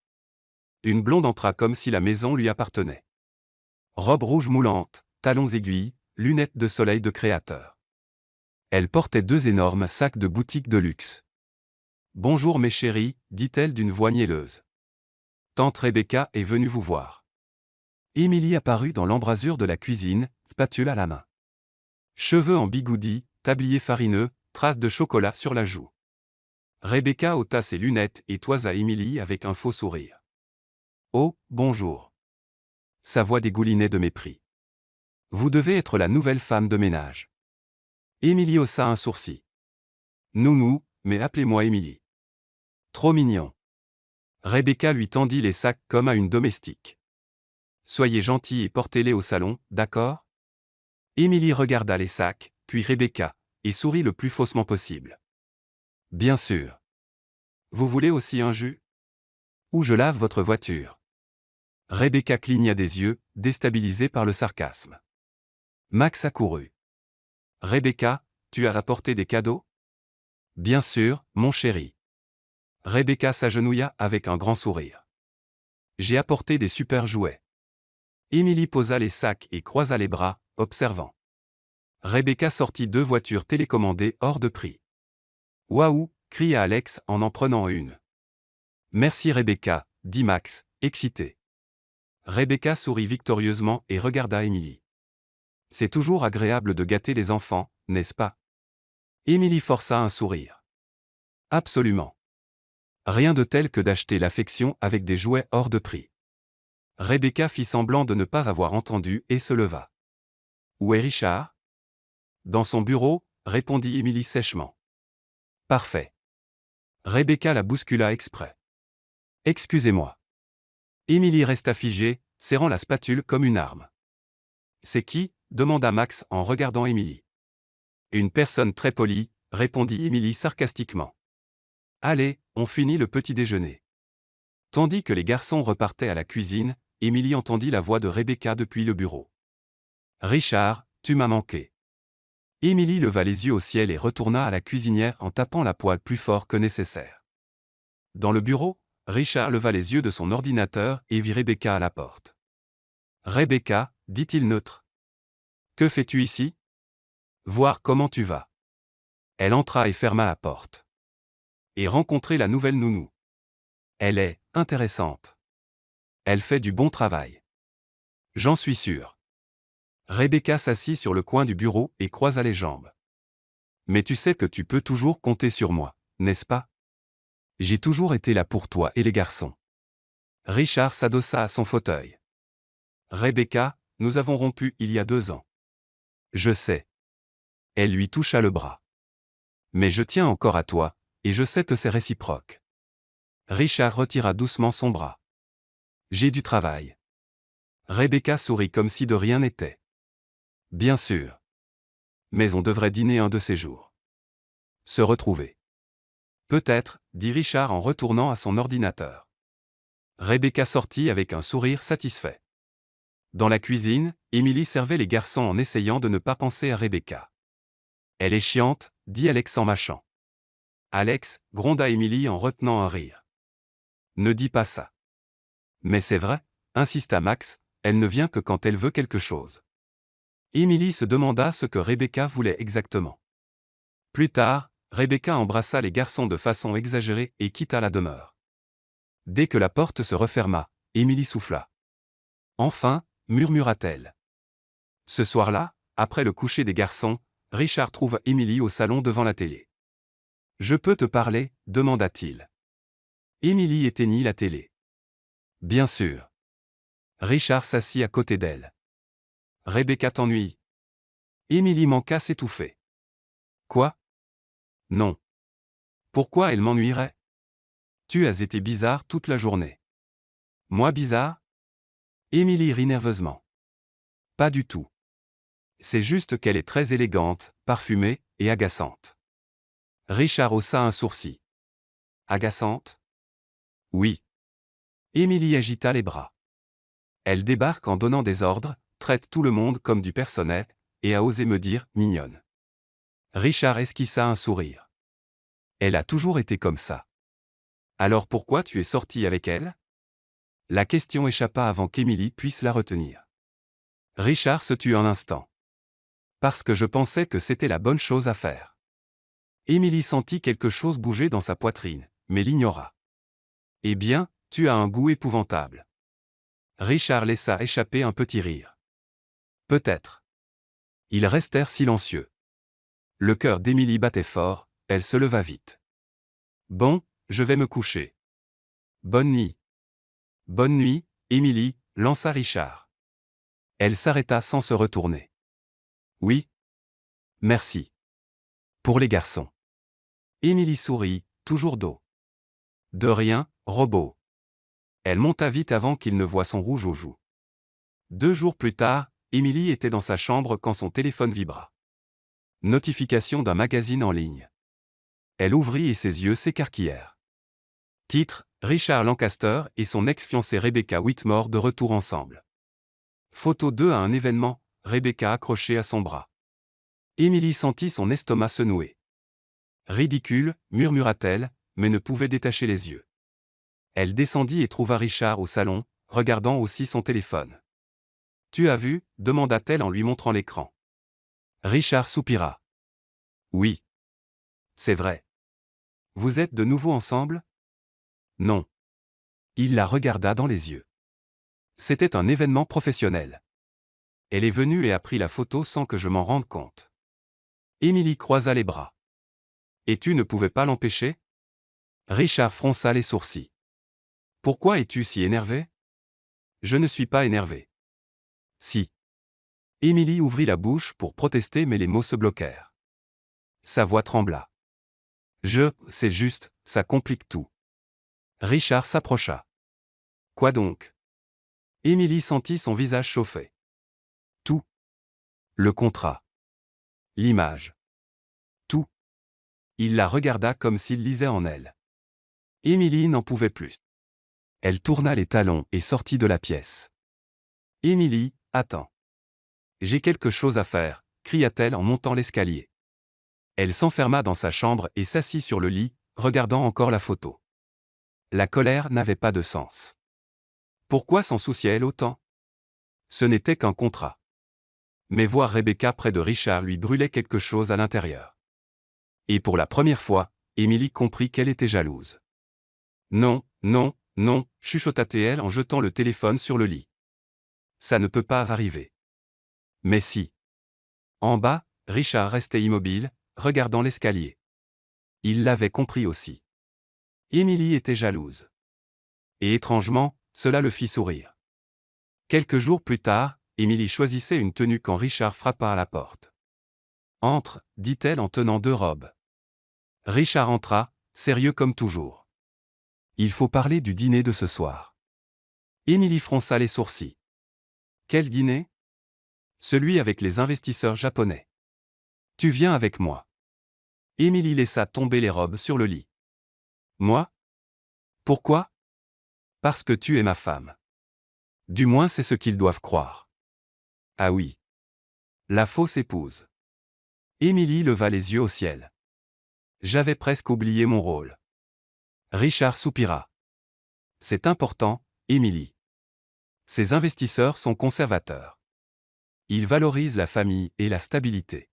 A: Une blonde entra comme si la maison lui appartenait. Robe rouge moulante, talons aiguilles, lunettes de soleil de créateur. Elle portait 2 énormes sacs de boutique de luxe. Bonjour mes chéris, dit-elle d'une voix mielleuse. Tante Rebecca est venue vous voir. Émilie apparut dans l'embrasure de la cuisine, spatule à la main. Cheveux en bigoudi, tablier farineux, traces de chocolat sur la joue. Rebecca ôta ses lunettes et toisa Émilie avec un faux sourire. Oh, bonjour. Sa voix dégoulinait de mépris. Vous devez être la nouvelle femme de ménage. Émilie haussa un sourcil. Nounou, mais appelez-moi Émilie. Trop mignon. Rebecca lui tendit les sacs comme à une domestique. Soyez gentil et portez-les au salon, d'accord? Émilie regarda les sacs, puis Rebecca, et sourit le plus faussement possible. Bien sûr. Vous voulez aussi un jus? Ou je lave votre voiture? Rebecca cligna des yeux, déstabilisée par le sarcasme. Max accourut. Rebecca, tu as apporté des cadeaux? Bien sûr, mon chéri. Rebecca s'agenouilla avec un grand sourire. J'ai apporté des super jouets. Emily posa les sacs et croisa les bras, observant. Rebecca sortit 2 voitures télécommandées hors de prix. Waouh, cria Alex en prenant une. Merci Rebecca, dit Max, excité. Rebecca sourit victorieusement et regarda Emily. C'est toujours agréable de gâter les enfants, n'est-ce pas? Emily força un sourire. Absolument. Rien de tel que d'acheter l'affection avec des jouets hors de prix. Rebecca fit semblant de ne pas avoir entendu et se leva. Où est Richard? Dans son bureau, répondit Emily sèchement. Parfait. Rebecca la bouscula exprès. Excusez-moi. Emily resta figée, serrant la spatule comme une arme. C'est qui? Demanda Max en regardant Emily. Une personne très polie, répondit Emily sarcastiquement. Allez, on finit le petit déjeuner. Tandis que les garçons repartaient à la cuisine, Emily entendit la voix de Rebecca depuis le bureau. Richard, tu m'as manqué. Emily leva les yeux au ciel et retourna à la cuisinière en tapant la poêle plus fort que nécessaire. Dans le bureau, Richard leva les yeux de son ordinateur et vit Rebecca à la porte. Rebecca, dit-il neutre. Que fais-tu ici? Voir comment tu vas. Elle entra et ferma la porte. Et rencontrer la nouvelle nounou. Elle est intéressante. Elle fait du bon travail. J'en suis sûr. Rebecca s'assit sur le coin du bureau et croisa les jambes. Mais tu sais que tu peux toujours compter sur moi, n'est-ce pas? J'ai toujours été là pour toi et les garçons. Richard s'adossa à son fauteuil. Rebecca, nous avons rompu il y a 2 ans. Je sais. Elle lui toucha le bras. Mais je tiens encore à toi, et je sais que c'est réciproque. Richard retira doucement son bras. J'ai du travail. Rebecca sourit comme si de rien n'était. Bien sûr. Mais on devrait dîner un de ces jours. Se retrouver. Peut-être, dit Richard en retournant à son ordinateur. Rebecca sortit avec un sourire satisfait. Dans la cuisine, Emily servait les garçons en essayant de ne pas penser à Rebecca. Elle est chiante, dit Alex en mâchant. Alex, gronda Emily en retenant un rire. Ne dis pas ça. Mais c'est vrai, insista Max, elle ne vient que quand elle veut quelque chose. Emily se demanda ce que Rebecca voulait exactement. Plus tard, Rebecca embrassa les garçons de façon exagérée et quitta la demeure. Dès que la porte se referma, Emily souffla. Enfin, murmura-t-elle. Ce soir-là, après le coucher des garçons, Richard trouva Emily au salon devant la télé. « Je peux te parler ?» demanda-t-il. Emily éteignit la télé. Bien sûr. Richard s'assit à côté d'elle. Rebecca t'ennuie. Emily manqua s'étouffer. Quoi? Non. Pourquoi elle m'ennuierait? Tu as été bizarre toute la journée. Moi bizarre? Emily rit nerveusement. Pas du tout. C'est juste qu'elle est très élégante, parfumée, et agaçante. Richard haussa un sourcil. Agaçante? Oui. Emily agita les bras. Elle débarque en donnant des ordres, traite tout le monde comme du personnel, et a osé me dire « mignonne ». Richard esquissa un sourire. Elle a toujours été comme ça. Alors pourquoi tu es sorti avec elle? La question échappa avant qu'Emily puisse la retenir. Richard se tut un instant. Parce que je pensais que c'était la bonne chose à faire. Emily sentit quelque chose bouger dans sa poitrine, mais l'ignora. Eh bien, tu as un goût épouvantable. Richard laissa échapper un petit rire. Peut-être. Ils restèrent silencieux. Le cœur d'Emily battait fort, elle se leva vite. Bon, je vais me coucher. Bonne nuit. Bonne nuit, Emily, lança Richard. Elle s'arrêta sans se retourner. Oui. Merci. Pour les garçons. Emily sourit, toujours dos. De rien, robot. Elle monta vite avant qu'il ne voie son rouge aux joues. 2 jours plus tard, Emily était dans sa chambre quand son téléphone vibra. Notification d'un magazine en ligne. Elle ouvrit et ses yeux s'écarquillèrent. Titre, Richard Lancaster et son ex-fiancée Rebecca Whitmore de retour ensemble. Photo 2 à un événement, Rebecca accrochée à son bras. Emily sentit son estomac se nouer. Ridicule, murmura-t-elle, mais ne pouvait détacher les yeux. Elle descendit et trouva Richard au salon, regardant aussi son téléphone. « Tu as vu » demanda-t-elle en lui montrant l'écran. Richard soupira. « Oui. C'est vrai. Vous êtes de nouveau ensemble ? » Non. Il la regarda dans les yeux. C'était un événement professionnel. Elle est venue et a pris la photo sans que je m'en rende compte. Emily croisa les bras. Et tu ne pouvais pas l'empêcher ? Richard fronça les sourcils. Pourquoi es-tu si énervé ? Je ne suis pas énervé. Si. Emily ouvrit la bouche pour protester mais les mots se bloquèrent. Sa voix trembla. C'est juste, ça complique tout. Richard s'approcha. Quoi donc ? Emily sentit son visage chauffer. Tout. Le contrat. L'image. Tout. Il la regarda comme s'il lisait en elle. Emily n'en pouvait plus. Elle tourna les talons et sortit de la pièce. Emily, attends. J'ai quelque chose à faire, cria-t-elle en montant l'escalier. Elle s'enferma dans sa chambre et s'assit sur le lit, regardant encore la photo. La colère n'avait pas de sens. Pourquoi s'en souciait-elle autant ? Ce n'était qu'un contrat. Mais voir Rebecca près de Richard lui brûlait quelque chose à l'intérieur. Et pour la première fois, Emily comprit qu'elle était jalouse. Non, non, non, chuchota-t-elle en jetant le téléphone sur le lit. Ça ne peut pas arriver. Mais si. En bas, Richard restait immobile, regardant l'escalier. Il l'avait compris aussi. Emily était jalouse. Et étrangement, cela le fit sourire. Quelques jours plus tard, Emily choisissait une tenue quand Richard frappa à la porte. « Entre » dit-elle en tenant 2 robes. Richard entra, sérieux comme toujours. « Il faut parler du dîner de ce soir. » Emily fronça les sourcils. « Quel dîner ? » Celui avec les investisseurs japonais. « Tu viens avec moi. » Emily laissa tomber les robes sur le lit. « Moi ? Pourquoi ? Parce que tu es ma femme. Du moins c'est ce qu'ils doivent croire. Ah oui. La fausse épouse. » Emily leva les yeux au ciel. « J'avais presque oublié mon rôle. » Richard soupira. « C'est important, Emily. Ces investisseurs sont conservateurs. Ils valorisent la famille et la stabilité.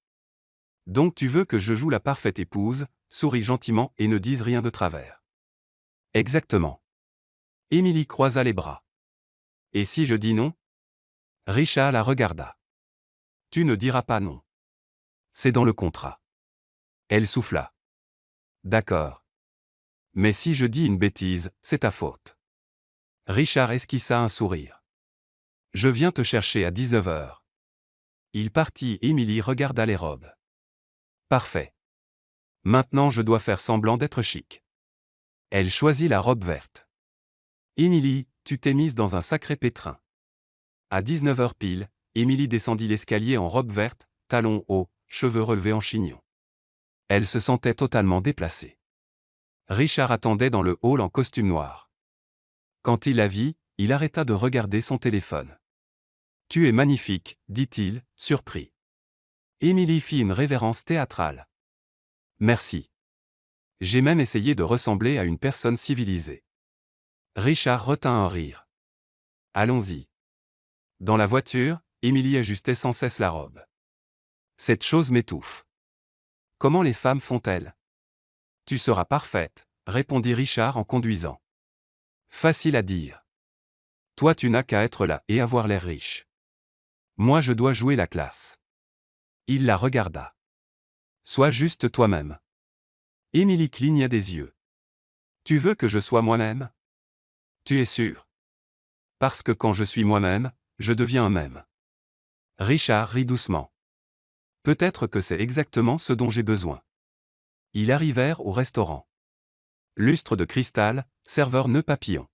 A: Donc tu veux que je joue la parfaite épouse, souris gentiment et ne dise rien de travers. » Exactement. Emily croisa les bras. « Et si je dis non ? » Richard la regarda. « Tu ne diras pas non. C'est dans le contrat. » Elle souffla. « D'accord. Mais si je dis une bêtise, c'est ta faute. » Richard esquissa un sourire. « Je viens te chercher à 19h. » Il partit et Emily regarda les robes. « Parfait. Maintenant je dois faire semblant d'être chic. » Elle choisit la robe verte. « Emily, tu t'es mise dans un sacré pétrin. » À 19h pile, Emily descendit l'escalier en robe verte, talons hauts, cheveux relevés en chignon. Elle se sentait totalement déplacée. Richard attendait dans le hall en costume noir. Quand il la vit, il arrêta de regarder son téléphone. « Tu es magnifique, dit-il, surpris. » Emily fit une révérence théâtrale. « Merci. J'ai même essayé de ressembler à une personne civilisée. » Richard retint un rire. « Allons-y. » Dans la voiture, Emily ajustait sans cesse la robe. « Cette chose m'étouffe. Comment les femmes font-elles ? » « Tu seras parfaite, » répondit Richard en conduisant. « Facile à dire. Toi tu n'as qu'à être là et avoir l'air riche. Moi je dois jouer la classe. » Il la regarda. « Sois juste toi-même. » Emily cligna des yeux. « Tu veux que je sois moi-même ? Tu es sûr ? Parce que quand je suis moi-même, je deviens un même. » Richard rit doucement. « Peut-être que c'est exactement ce dont j'ai besoin. » Ils arrivèrent au restaurant. Lustre de cristal, serveur nœud papillon.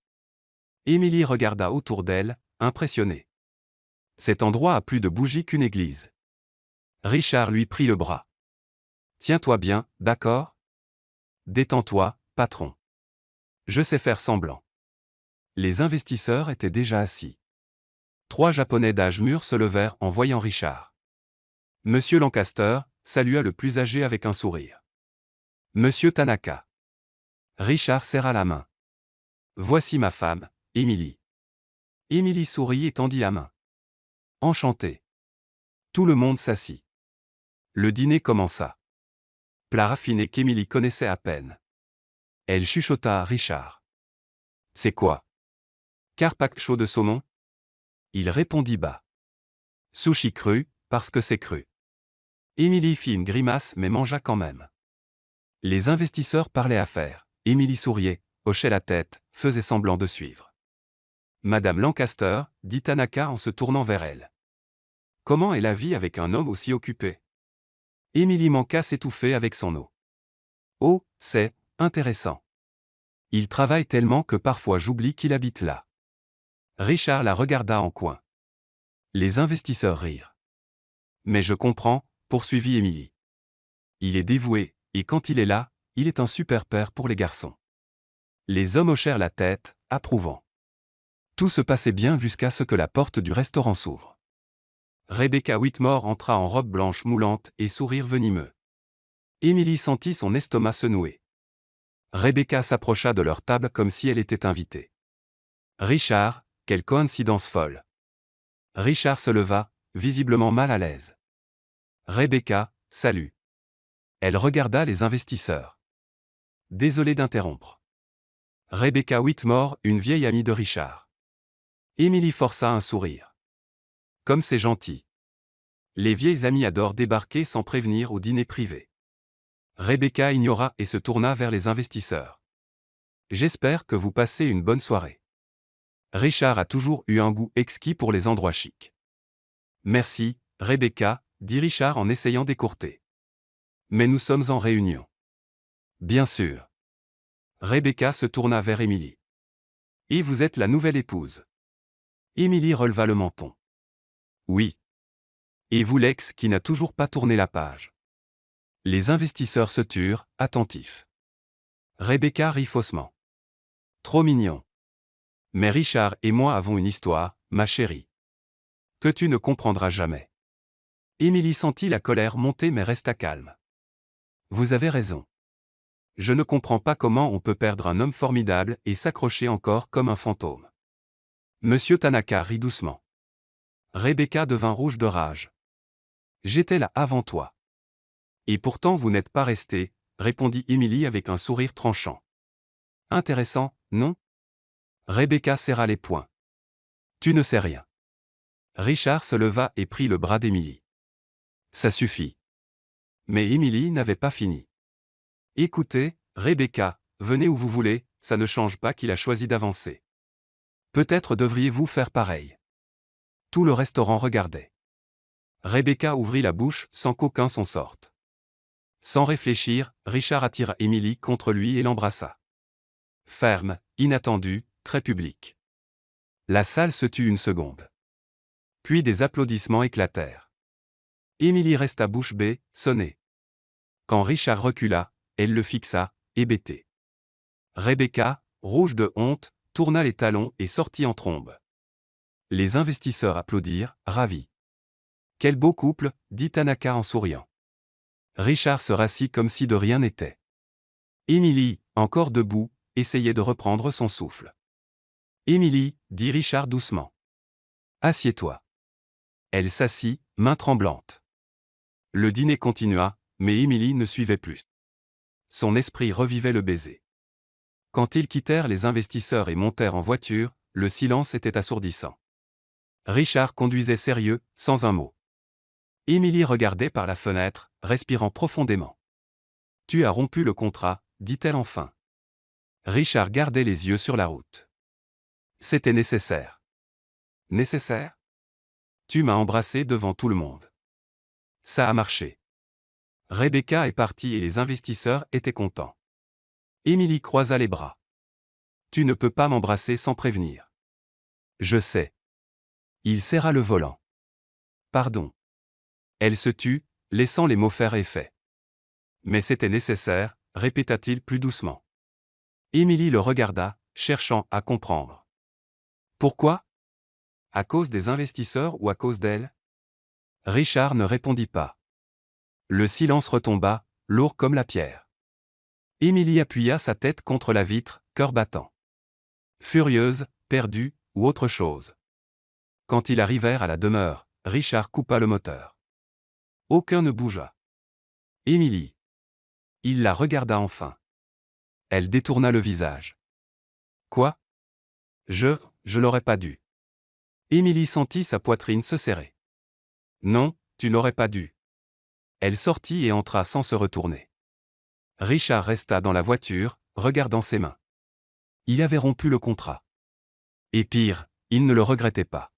A: Emily regarda autour d'elle, impressionnée. Cet endroit a plus de bougies qu'une église. Richard lui prit le bras. « Tiens-toi bien, d'accord ? Détends-toi, patron. Je sais faire semblant. Les investisseurs étaient déjà assis. 3 Japonais d'âge mûr se levèrent en voyant Richard. Monsieur Lancaster salua le plus âgé avec un sourire. Monsieur Tanaka. Richard serra la main. Voici ma femme, Emily. Emily sourit et tendit la main. Enchanté. Tout le monde s'assit. Le dîner commença. Plat raffiné qu'Emily connaissait à peine. Elle chuchota à Richard. C'est quoi? Carpaccio de saumon? Il répondit bas. Sushi cru, parce que c'est cru. Emily fit une grimace mais mangea quand même. Les investisseurs parlaient affaires. Emily souriait, hochait la tête, faisait semblant de suivre. Madame Lancaster, dit Tanaka en se tournant vers elle. Comment est la vie avec un homme aussi occupé? Emily manqua s'étouffer avec son eau. Oh, c'est intéressant. Il travaille tellement que parfois j'oublie qu'il habite là. Richard la regarda en coin. Les investisseurs rirent. Mais je comprends, poursuivit Emily. Il est dévoué, et quand il est là, il est un super père pour les garçons. Les hommes hochèrent la tête, approuvant. Tout se passait bien jusqu'à ce que la porte du restaurant s'ouvre. Rebecca Whitmore entra en robe blanche moulante et sourire venimeux. Emily sentit son estomac se nouer. Rebecca s'approcha de leur table comme si elle était invitée. Richard, quelle coïncidence folle. Richard se leva, visiblement mal à l'aise. Rebecca, salut. Elle regarda les investisseurs. Désolé d'interrompre. Rebecca Whitmore, une vieille amie de Richard. Emily força un sourire. Comme c'est gentil. Les vieilles amies adorent débarquer sans prévenir au dîner privé. Rebecca ignora et se tourna vers les investisseurs. J'espère que vous passez une bonne soirée. Richard a toujours eu un goût exquis pour les endroits chics. Merci, Rebecca, dit Richard en essayant d'écourter. Mais nous sommes en réunion. Bien sûr. Rebecca se tourna vers Emily. Et vous êtes la nouvelle épouse. Emily releva le menton. Oui. Et vous l'ex qui n'a toujours pas tourné la page. Les investisseurs se turent, attentifs. Rebecca rit faussement. Trop mignon. Mais Richard et moi avons une histoire, ma chérie. Que tu ne comprendras jamais. Emily sentit la colère monter mais resta calme. Vous avez raison. Je ne comprends pas comment on peut perdre un homme formidable et s'accrocher encore comme un fantôme. Monsieur Tanaka rit doucement. Rebecca devint rouge de rage. J'étais là avant toi. Et pourtant vous n'êtes pas resté, répondit Emily avec un sourire tranchant. Intéressant, non? Rebecca serra les poings. Tu ne sais rien. Richard se leva et prit le bras d'Emily. Ça suffit. Mais Emily n'avait pas fini. Écoutez, Rebecca, venez où vous voulez, ça ne change pas qu'il a choisi d'avancer. Peut-être devriez-vous faire pareil. Tout le restaurant regardait. Rebecca ouvrit la bouche sans qu'aucun son sorte. Sans réfléchir, Richard attira Emily contre lui et l'embrassa. Ferme, inattendu, très public. La salle se tut une seconde. Puis des applaudissements éclatèrent. Emily resta bouche bée, sonnée. Quand Richard recula, elle le fixa, hébétée. Rebecca, rouge de honte, tourna les talons et sortit en trombe. Les investisseurs applaudirent, ravis. Quel beau couple, dit Tanaka en souriant. Richard se rassit comme si de rien n'était. Emily, encore debout, essayait de reprendre son souffle. Emily, dit Richard doucement. Assieds-toi. Elle s'assit, main tremblante. Le dîner continua, mais Emily ne suivait plus. Son esprit revivait le baiser. Quand ils quittèrent les investisseurs et montèrent en voiture, le silence était assourdissant. Richard conduisait sérieux, sans un mot. Emily regardait par la fenêtre, respirant profondément. Tu as rompu le contrat, dit-elle enfin. Richard gardait les yeux sur la route. C'était nécessaire. Nécessaire? Tu m'as embrassé devant tout le monde. Ça a marché. Rebecca est partie et les investisseurs étaient contents. Emily croisa les bras. Tu ne peux pas m'embrasser sans prévenir. Je sais. Il serra le volant. Pardon. Elle se tut, laissant les mots faire effet. Mais c'était nécessaire, répéta-t-il plus doucement. Émilie le regarda, cherchant à comprendre. Pourquoi? À cause des investisseurs ou à cause d'elle? Richard ne répondit pas. Le silence retomba, lourd comme la pierre. Émilie appuya sa tête contre la vitre, cœur battant. Furieuse, perdue, ou autre chose. Quand ils arrivèrent à la demeure, Richard coupa le moteur. Aucun ne bougea. Émilie. Il la regarda enfin. Elle détourna le visage. Quoi? Je l'aurais pas dû. Émilie sentit sa poitrine se serrer. Non, tu n'aurais pas dû. Elle sortit et entra sans se retourner. Richard resta dans la voiture, regardant ses mains. Il avait rompu le contrat. Et pire, il ne le regrettait pas.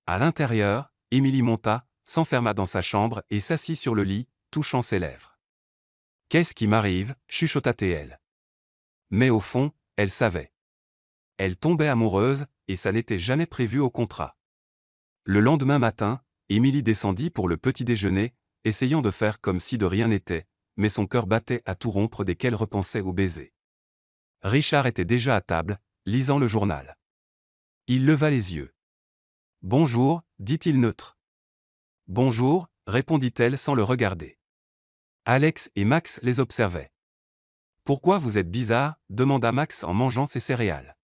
A: À l'intérieur, Émilie monta, s'enferma dans sa chambre et s'assit sur le lit, touchant ses lèvres. Qu'est-ce qui m'arrive? Chuchota-t-elle. Mais au fond, elle savait. Elle tombait amoureuse, et ça n'était jamais prévu au contrat. Le lendemain matin, Émilie descendit pour le petit déjeuner, essayant de faire comme si de rien n'était, mais son cœur battait à tout rompre dès qu'elle repensait au baiser. Richard était déjà à table, lisant le journal. Il leva les yeux. Bonjour, dit-il neutre. Bonjour, répondit-elle sans le regarder. Alex et Max les observaient. Pourquoi vous êtes bizarre? Demanda Max en mangeant ses céréales.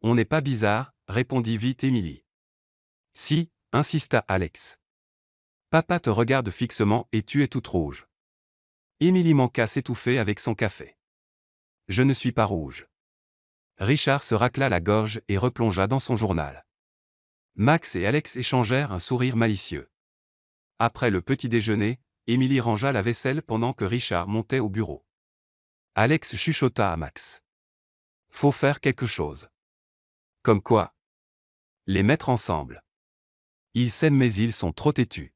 A: On n'est pas bizarre, répondit vite Émilie. Si, insista Alex. Papa te regarde fixement et tu es toute rouge. Émilie manqua s'étouffer avec son café. Je ne suis pas rouge. Richard se racla la gorge et replongea dans son journal. Max et Alex échangèrent un sourire malicieux. Après le petit déjeuner, Émilie rangea la vaisselle pendant que Richard montait au bureau. Alex chuchota à Max. Faut faire quelque chose. Comme quoi? Les mettre ensemble. Ils s'aiment mais ils sont trop têtus.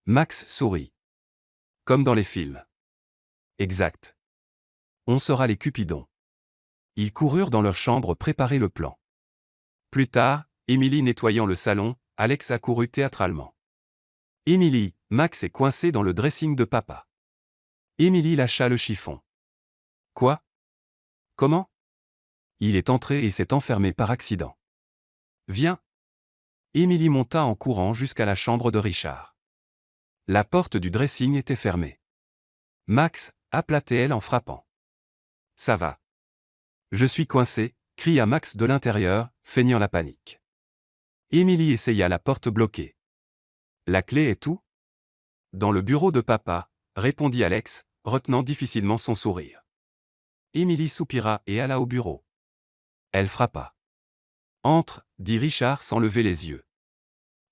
A: Max sourit. Comme dans les films. Exact. On sera les Cupidons. Ils coururent dans leur chambre préparer le plan. Plus tard, Émilie nettoyant le salon, Alex accourut théâtralement. Émilie, Max est coincé dans le dressing de papa. Émilie lâcha le chiffon. Quoi? Comment? Il est entré et s'est enfermé par accident. Viens. Émilie monta en courant jusqu'à la chambre de Richard. La porte du dressing était fermée. Max, appela-t-elle en frappant. Ça va. Je suis coincé, cria Max de l'intérieur, feignant la panique. Émilie essaya la porte bloquée. La clé est où? Dans le bureau de papa, répondit Alex, retenant difficilement son sourire. Émilie soupira et alla au bureau. Elle frappa. Entre, dit Richard sans lever les yeux.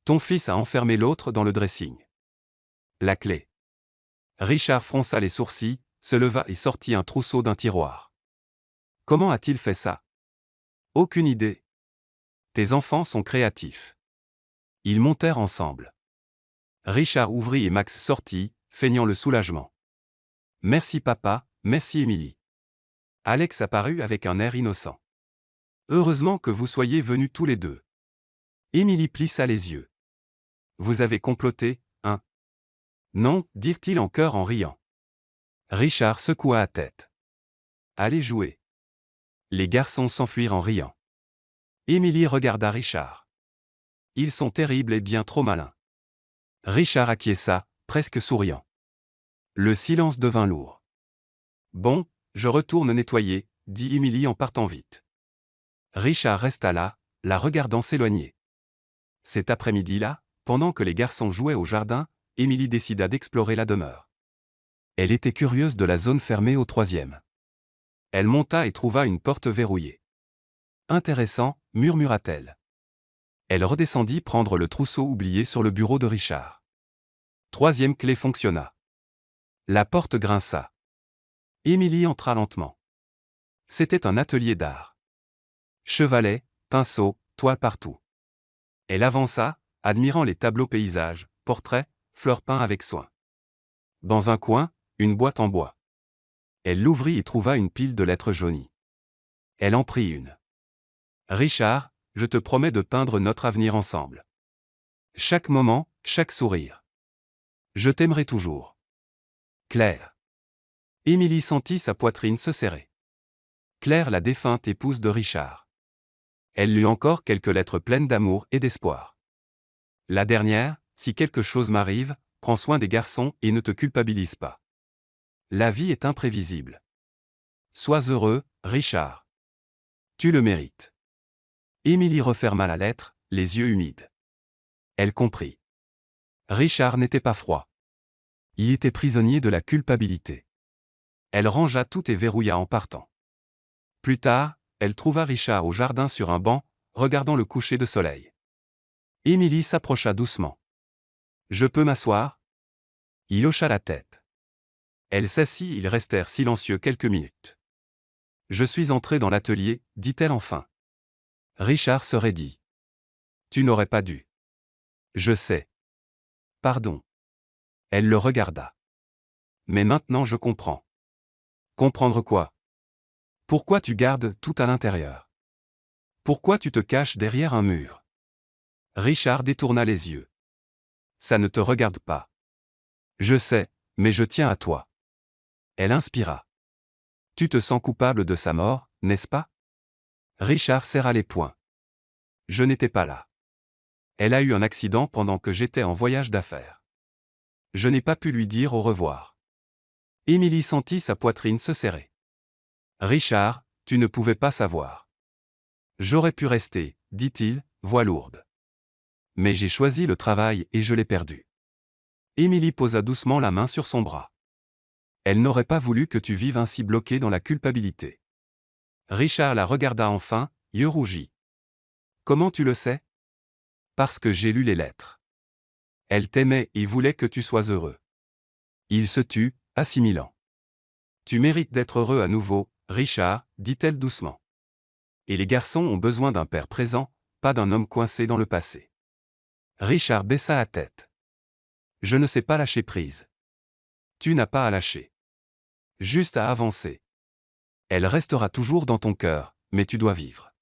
A: Ton fils a enfermé l'autre dans le dressing. La clé. Richard fronça les sourcils, se leva et sortit un trousseau d'un tiroir. Comment a-t-il fait ça? Aucune idée. Tes enfants sont créatifs. Ils montèrent ensemble. Richard ouvrit et Max sortit, feignant le soulagement. Merci papa, merci Émilie. Alex apparut avec un air innocent. Heureusement que vous soyez venus tous les deux. Émilie plissa les yeux. Vous avez comploté, hein? Non, dirent-ils en chœur en riant. Richard secoua la tête. Allez jouer. Les garçons s'enfuirent en riant. Émilie regarda Richard. Ils sont terribles et bien trop malins. Richard acquiesça, presque souriant. Le silence devint lourd. Bon, je retourne nettoyer, dit Émilie en partant vite. Richard resta là, la regardant s'éloigner. Cet après-midi-là, pendant que les garçons jouaient au jardin, Émilie décida d'explorer la demeure. Elle était curieuse de la zone fermée au 3e. Elle monta et trouva une porte verrouillée. Intéressant, murmura-t-elle. Elle redescendit prendre le trousseau oublié sur le bureau de Richard. 3e clé fonctionna. La porte grinça. Émilie entra lentement. C'était un atelier d'art. Chevalets, pinceaux, toiles partout. Elle avança, admirant les tableaux paysages, portraits, fleurs peints avec soin. Dans un coin, une boîte en bois. Elle l'ouvrit et trouva une pile de lettres jaunies. Elle en prit une. Richard, je te promets de peindre notre avenir ensemble. Chaque moment, chaque sourire. Je t'aimerai toujours. Claire. Émilie sentit sa poitrine se serrer. Claire, la défunte épouse de Richard. Elle lut encore quelques lettres pleines d'amour et d'espoir. La dernière: si quelque chose m'arrive, prends soin des garçons et ne te culpabilise pas. La vie est imprévisible. Sois heureux, Richard. Tu le mérites. Émilie referma la lettre, les yeux humides. Elle comprit. Richard n'était pas froid. Il était prisonnier de la culpabilité. Elle rangea tout et verrouilla en partant. Plus tard, elle trouva Richard au jardin sur un banc, regardant le coucher de soleil. Émilie s'approcha doucement. « Je peux m'asseoir » Il hocha la tête. Elle s'assit, ils restèrent silencieux quelques minutes. « Je suis entrée dans l'atelier » dit-elle enfin. Richard se raidit. « Tu n'aurais pas dû. »« Je sais. »« Pardon. » Elle le regarda. « Mais maintenant je comprends. »« Comprendre quoi ? Pourquoi tu gardes tout à l'intérieur ? Pourquoi tu te caches derrière un mur ?» Richard détourna les yeux. « Ça ne te regarde pas. »« Je sais, mais je tiens à toi. » Elle inspira. « Tu te sens coupable de sa mort, n'est-ce pas ? » Richard serra les poings. « Je n'étais pas là. Elle a eu un accident pendant que j'étais en voyage d'affaires. Je n'ai pas pu lui dire au revoir. » Émilie sentit sa poitrine se serrer. « Richard, tu ne pouvais pas savoir. »« J'aurais pu rester, » dit-il, voix lourde. « Mais j'ai choisi le travail et je l'ai perdu. » Émilie posa doucement la main sur son bras. Elle n'aurait pas voulu que tu vives ainsi bloqué dans la culpabilité. Richard la regarda enfin, yeux rougis. « Comment tu le sais ? » « Parce que j'ai lu les lettres. Elle t'aimait et voulait que tu sois heureux. » Il se tut, assimilant. « Tu mérites d'être heureux à nouveau, Richard, » dit-elle doucement. « Et les garçons ont besoin d'un père présent, pas d'un homme coincé dans le passé. » Richard baissa la tête. « Je ne sais pas lâcher prise. » « Tu n'as pas à lâcher. Juste à avancer. Elle restera toujours dans ton cœur, mais tu dois vivre. »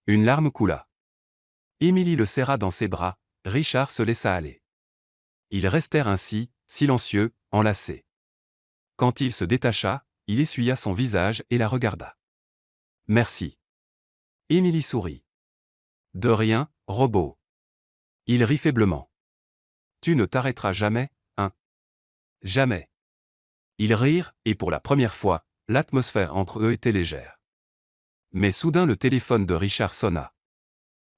A: Une larme coula. Émilie le serra dans ses bras, Richard se laissa aller. Ils restèrent ainsi, silencieux, enlacés. Quand il se détacha, il essuya son visage et la regarda. « Merci. » Émilie sourit. « De rien, robot. » Il rit faiblement. « Tu ne t'arrêteras jamais, hein ? Jamais. » Ils rirent, et pour la première fois, l'atmosphère entre eux était légère. Mais soudain le téléphone de Richard sonna.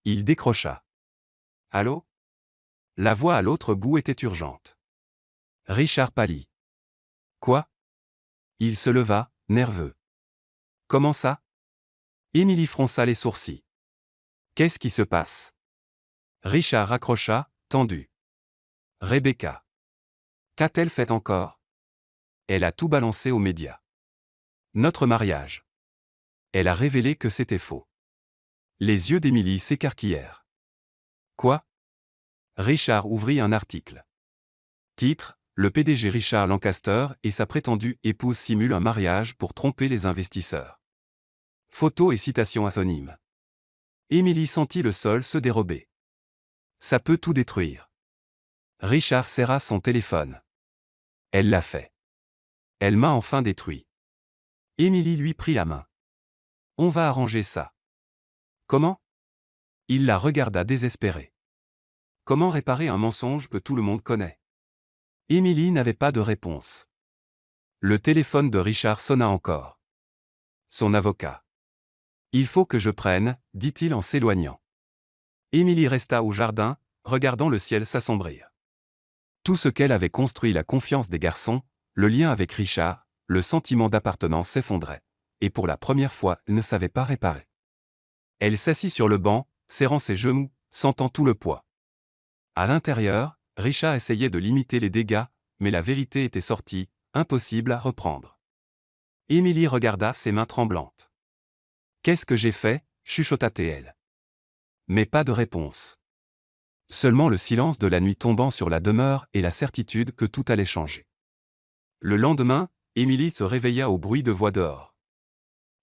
A: Il décrocha. « Allô ?» La voix à l'autre bout était urgente. Richard pâlit. « Quoi ?» Il se leva, nerveux. « Comment ça ?» Émilie fronça les sourcils. « Qu'est-ce qui se passe ?» Richard raccrocha, tendu. « Rebecca. Qu'a-t-elle fait encore ? Elle a tout balancé aux médias. Notre mariage. Elle a révélé que c'était faux. » Les yeux d'Émilie s'écarquillèrent. « Quoi ?» Richard ouvrit un article. Titre: Le PDG Richard Lancaster et sa prétendue épouse simulent un mariage pour tromper les investisseurs. Photos et citations anonymes. Émilie sentit le sol se dérober. Ça peut tout détruire. Richard serra son téléphone. Elle l'a fait. Elle m'a enfin détruit. Émilie lui prit la main. On va arranger ça. Comment ? Il la regarda désespéré. Comment réparer un mensonge que tout le monde connaît ? Émilie n'avait pas de réponse. Le téléphone de Richard sonna encore. Son avocat. Il faut que je prenne, dit-il en s'éloignant. Émilie resta au jardin, regardant le ciel s'assombrir. Tout ce qu'elle avait construit, la confiance des garçons, le lien avec Richard, le sentiment d'appartenance s'effondrait. Et pour la première fois, elle ne savait pas réparer. Elle s'assit sur le banc, serrant ses genoux, sentant tout le poids. À l'intérieur, Richard essayait de limiter les dégâts, mais la vérité était sortie, impossible à reprendre. Émilie regarda ses mains tremblantes. « Qu'est-ce que j'ai fait ?» chuchota-t-elle. Mais pas de réponse. Seulement le silence de la nuit tombant sur la demeure et la certitude que tout allait changer. Le lendemain, Émilie se réveilla au bruit de voix dehors.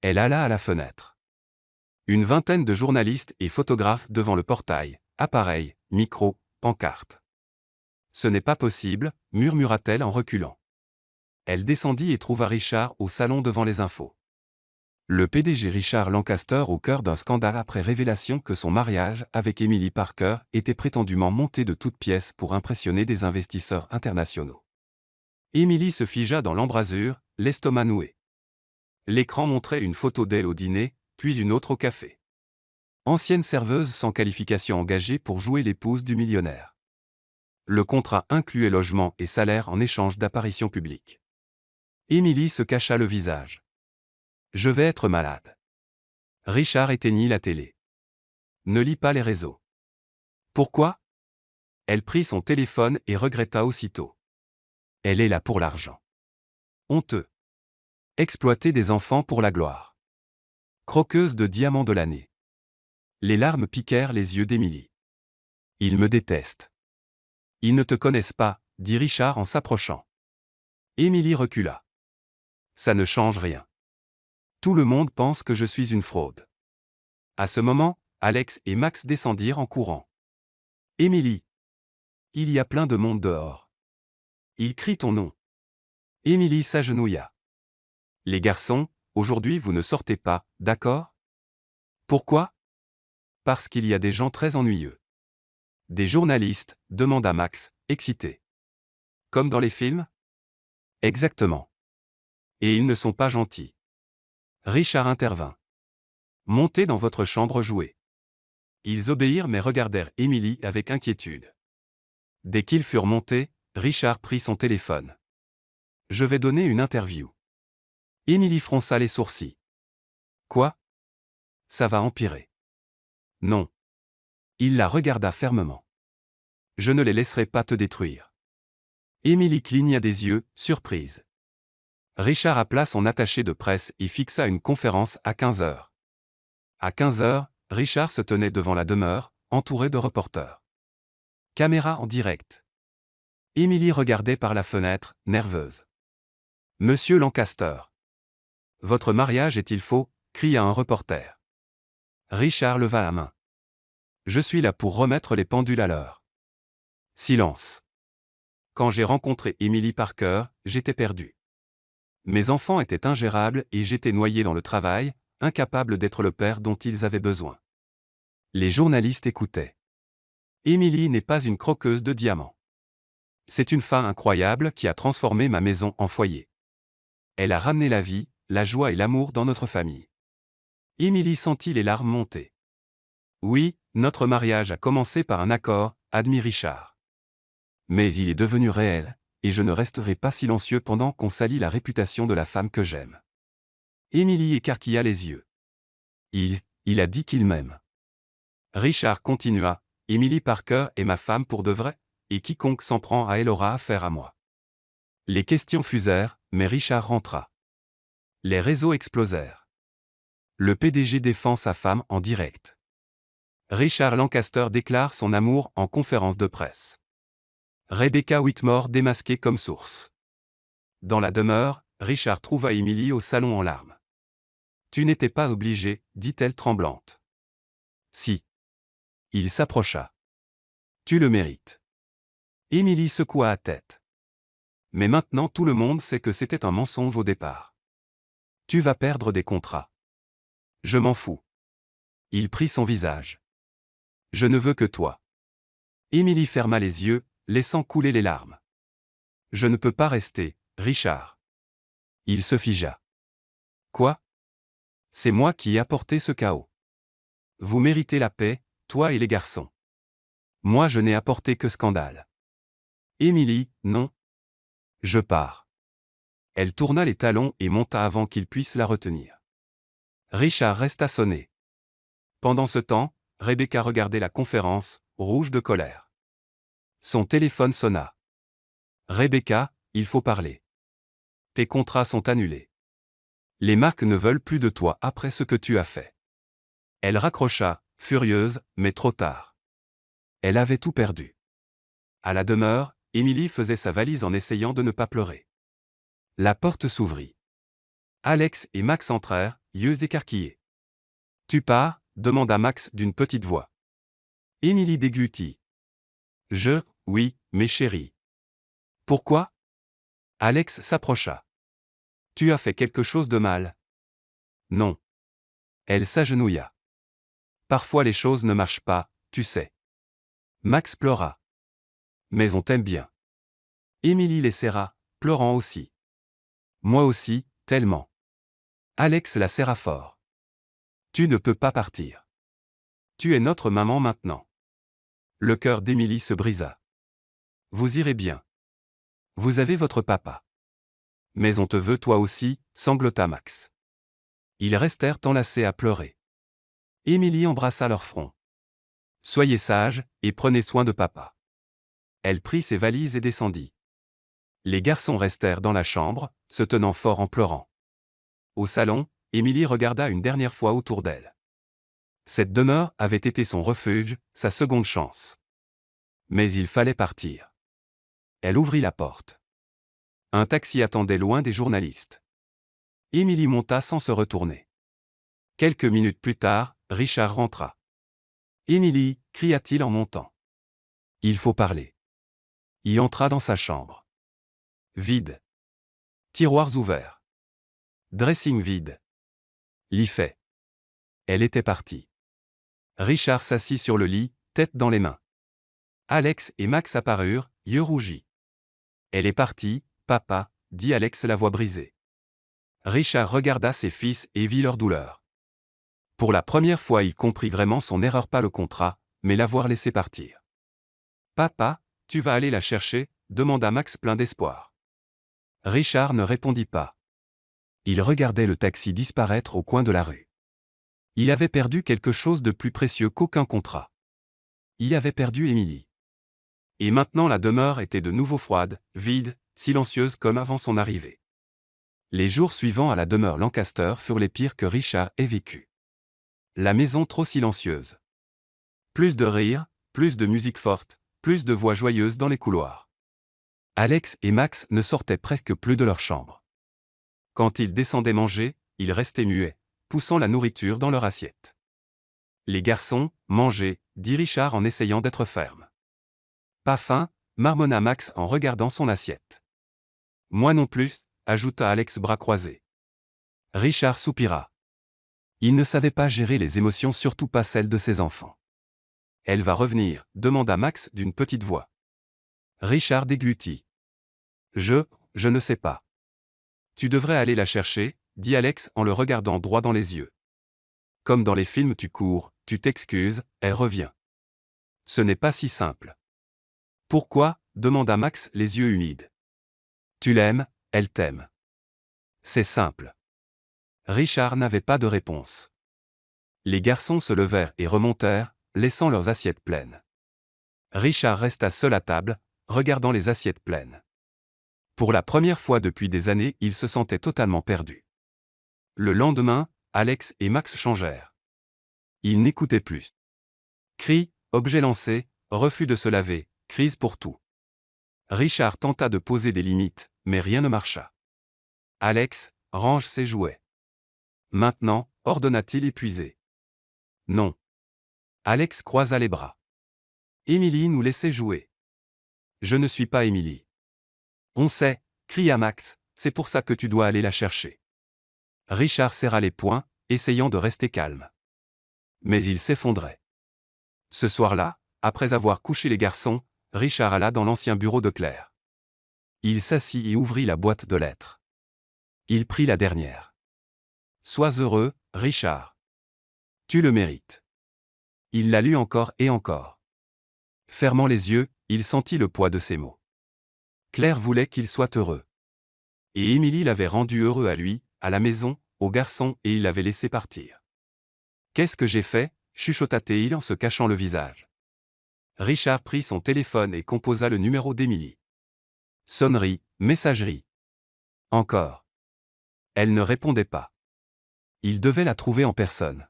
A: Elle alla à la fenêtre. Une vingtaine de journalistes et photographes devant le portail, appareils, micros, pancartes. « Ce n'est pas possible », murmura-t-elle en reculant. Elle descendit et trouva Richard au salon devant les infos. Le PDG Richard Lancaster au cœur d'un scandale après révélation que son mariage avec Emily Parker était prétendument monté de toutes pièces pour impressionner des investisseurs internationaux. Emily se figea dans l'embrasure, l'estomac noué. L'écran montrait une photo d'elle au dîner, puis une autre au café. Ancienne serveuse sans qualification engagée pour jouer l'épouse du millionnaire. Le contrat incluait logement et salaire en échange d'apparitions publiques. Emily se cacha le visage. « Je vais être malade. » Richard éteignit la télé. « Ne lis pas les réseaux. » « Pourquoi ?» Elle prit son téléphone et regretta aussitôt. Elle est là pour l'argent. Honteux. Exploiter des enfants pour la gloire. Croqueuse de diamants de l'année. Les larmes piquèrent les yeux d'Emily. « Ils me détestent. »« Ils ne te connaissent pas, » dit Richard en s'approchant. Emily recula. « Ça ne change rien. Tout le monde pense que je suis une fraude. » À ce moment, Alex et Max descendirent en courant. « Emily. Il y a plein de monde dehors. » Il crie ton nom. Emily s'agenouilla. « Les garçons, aujourd'hui vous ne sortez pas, d'accord ? » « Pourquoi ? » « Parce qu'il y a des gens très ennuyeux. »« Des journalistes ?» demanda Max, excité. « Comme dans les films ? » ?»« Exactement. Et ils ne sont pas gentils. » Richard intervint. « Montez dans votre chambre jouer. » Ils obéirent mais regardèrent Emily avec inquiétude. Dès qu'ils furent montés, Richard prit son téléphone. « Je vais donner une interview. » Emily fronça les sourcils. « Quoi ? Ça va empirer. » « Non. » Il la regarda fermement. « Je ne les laisserai pas te détruire. » Emily cligna des yeux, surprise. Richard appela son attaché de presse et fixa une conférence à 15 heures. À 15 heures, Richard se tenait devant la demeure, entouré de reporters. Caméra en direct. Emily regardait par la fenêtre, nerveuse. « Monsieur Lancaster. Votre mariage est-il faux ?» cria un reporter. Richard leva la main. « Je suis là pour remettre les pendules à l'heure. » Silence. Quand j'ai rencontré Emily Parker, j'étais perdu. Mes enfants étaient ingérables et j'étais noyé dans le travail, incapable d'être le père dont ils avaient besoin. Les journalistes écoutaient. Emily n'est pas une croqueuse de diamants. C'est une femme incroyable qui a transformé ma maison en foyer. Elle a ramené la vie, la joie et l'amour dans notre famille. Emily sentit les larmes monter. Oui, notre mariage a commencé par un accord, admit Richard. Mais il est devenu réel, et je ne resterai pas silencieux pendant qu'on salit la réputation de la femme que j'aime. Emily écarquilla les yeux. Il a dit qu'il m'aime. Richard continua, Emily Parker est ma femme pour de vrai, et quiconque s'en prend à elle aura affaire à moi. Les questions fusèrent, mais Richard rentra. Les réseaux explosèrent. Le PDG défend sa femme en direct. Richard Lancaster déclare son amour en conférence de presse. Rebecca Whitmore démasquée comme source. Dans la demeure, Richard trouva Emily au salon en larmes. « Tu n'étais pas obligée, dit-elle tremblante. »« Si. » Il s'approcha. « Tu le mérites. » Emily secoua la tête. « Mais maintenant tout le monde sait que c'était un mensonge au départ. Tu vas perdre des contrats. »« Je m'en fous. » Il prit son visage. « Je ne veux que toi. » Emily ferma les yeux, laissant couler les larmes. « Je ne peux pas rester, Richard. » Il se figea. « Quoi ? C'est moi qui ai apporté ce chaos. Vous méritez la paix, toi et les garçons. Moi je n'ai apporté que scandale. » Emily, non. Je pars. Elle tourna les talons et monta avant qu'il puisse la retenir. Richard resta sonné. Pendant ce temps, Rebecca regardait la conférence, rouge de colère. Son téléphone sonna. « Rebecca, il faut parler. Tes contrats sont annulés. Les marques ne veulent plus de toi après ce que tu as fait. » Elle raccrocha, furieuse, mais trop tard. Elle avait tout perdu. À la demeure, Emily faisait sa valise en essayant de ne pas pleurer. La porte s'ouvrit. Alex et Max entrèrent, yeux écarquillés. « Tu pars ?» demanda Max d'une petite voix. Emily déglutit. « Oui, mes chéris. »« Pourquoi ?» Alex s'approcha. « Tu as fait quelque chose de mal. » Non. Elle s'agenouilla. Parfois les choses ne marchent pas, tu sais. Max pleura. Mais on t'aime bien. Émilie les serra, pleurant aussi. Moi aussi, tellement. Alex la serra fort. Tu ne peux pas partir. Tu es notre maman maintenant. Le cœur d'Émilie se brisa. Vous irez bien. Vous avez votre papa. Mais on te veut toi aussi, sanglota Max. Ils restèrent enlacés à pleurer. Émilie embrassa leur front. Soyez sages, et prenez soin de papa. Elle prit ses valises et descendit. Les garçons restèrent dans la chambre, se tenant fort en pleurant. Au salon, Émilie regarda une dernière fois autour d'elle. Cette demeure avait été son refuge, sa seconde chance. Mais il fallait partir. Elle ouvrit la porte. Un taxi attendait loin des journalistes. Émilie monta sans se retourner. Quelques minutes plus tard, Richard rentra. « Émilie » cria-t-il en montant. « Il faut parler. » Il entra dans sa chambre. Vide. Tiroirs ouverts. Dressing vide. Lit fait. Elle était partie. Richard s'assit sur le lit, tête dans les mains. Alex et Max apparurent, yeux rougis. « Elle est partie, papa » dit Alex la voix brisée. Richard regarda ses fils et vit leur douleur. Pour la première fois il comprit vraiment son erreur, pas le contrat, mais l'avoir laissé partir. « Papa, tu vas aller la chercher » demanda Max plein d'espoir. Richard ne répondit pas. Il regardait le taxi disparaître au coin de la rue. Il avait perdu quelque chose de plus précieux qu'aucun contrat. Il avait perdu Émilie. Et maintenant la demeure était de nouveau froide, vide, silencieuse comme avant son arrivée. Les jours suivants à la demeure Lancaster furent les pires que Richard ait vécus. La maison trop silencieuse. Plus de rires, plus de musique forte, plus de voix joyeuses dans les couloirs. Alex et Max ne sortaient presque plus de leur chambre. Quand ils descendaient manger, ils restaient muets, poussant la nourriture dans leur assiette. Les garçons, mangez, dit Richard en essayant d'être ferme. Pas faim, marmonna Max en regardant son assiette. Moi non plus, ajouta Alex bras croisés. Richard soupira. Il ne savait pas gérer les émotions, surtout pas celles de ses enfants. Elle va revenir, demanda Max d'une petite voix. Richard déglutit. Je ne sais pas. Tu devrais aller la chercher, dit Alex en le regardant droit dans les yeux. Comme dans les films, tu cours, tu t'excuses, elle revient. Ce n'est pas si simple. Pourquoi ? Demanda Max les yeux humides. Tu l'aimes, elle t'aime. C'est simple. Richard n'avait pas de réponse. Les garçons se levèrent et remontèrent, laissant leurs assiettes pleines. Richard resta seul à table, regardant les assiettes pleines. Pour la première fois depuis des années, il se sentait totalement perdu. Le lendemain, Alex et Max changèrent. Ils n'écoutaient plus. Cris, objets lancés, refus de se laver, crise pour tout. Richard tenta de poser des limites, mais rien ne marcha. Alex, range ses jouets. Maintenant, ordonna-t-il épuisé. Non. Alex croisa les bras. Émilie nous laissait jouer. Je ne suis pas Émilie. On sait, cria Max, c'est pour ça que tu dois aller la chercher. Richard serra les poings, essayant de rester calme. Mais il s'effondrait. Ce soir-là, après avoir couché les garçons, Richard alla dans l'ancien bureau de Claire. Il s'assit et ouvrit la boîte de lettres. Il prit la dernière. Sois heureux, Richard. Tu le mérites. Il la lut encore et encore. Fermant les yeux, il sentit le poids de ces mots. Claire voulait qu'il soit heureux. Et Émilie l'avait rendu heureux à lui, à la maison, aux garçons, et il l'avait laissé partir. Qu'est-ce que j'ai fait ? chuchota-t-il en se cachant le visage. Richard prit son téléphone et composa le numéro d'Émilie. Sonnerie, messagerie. Encore. Elle ne répondait pas. Il devait la trouver en personne.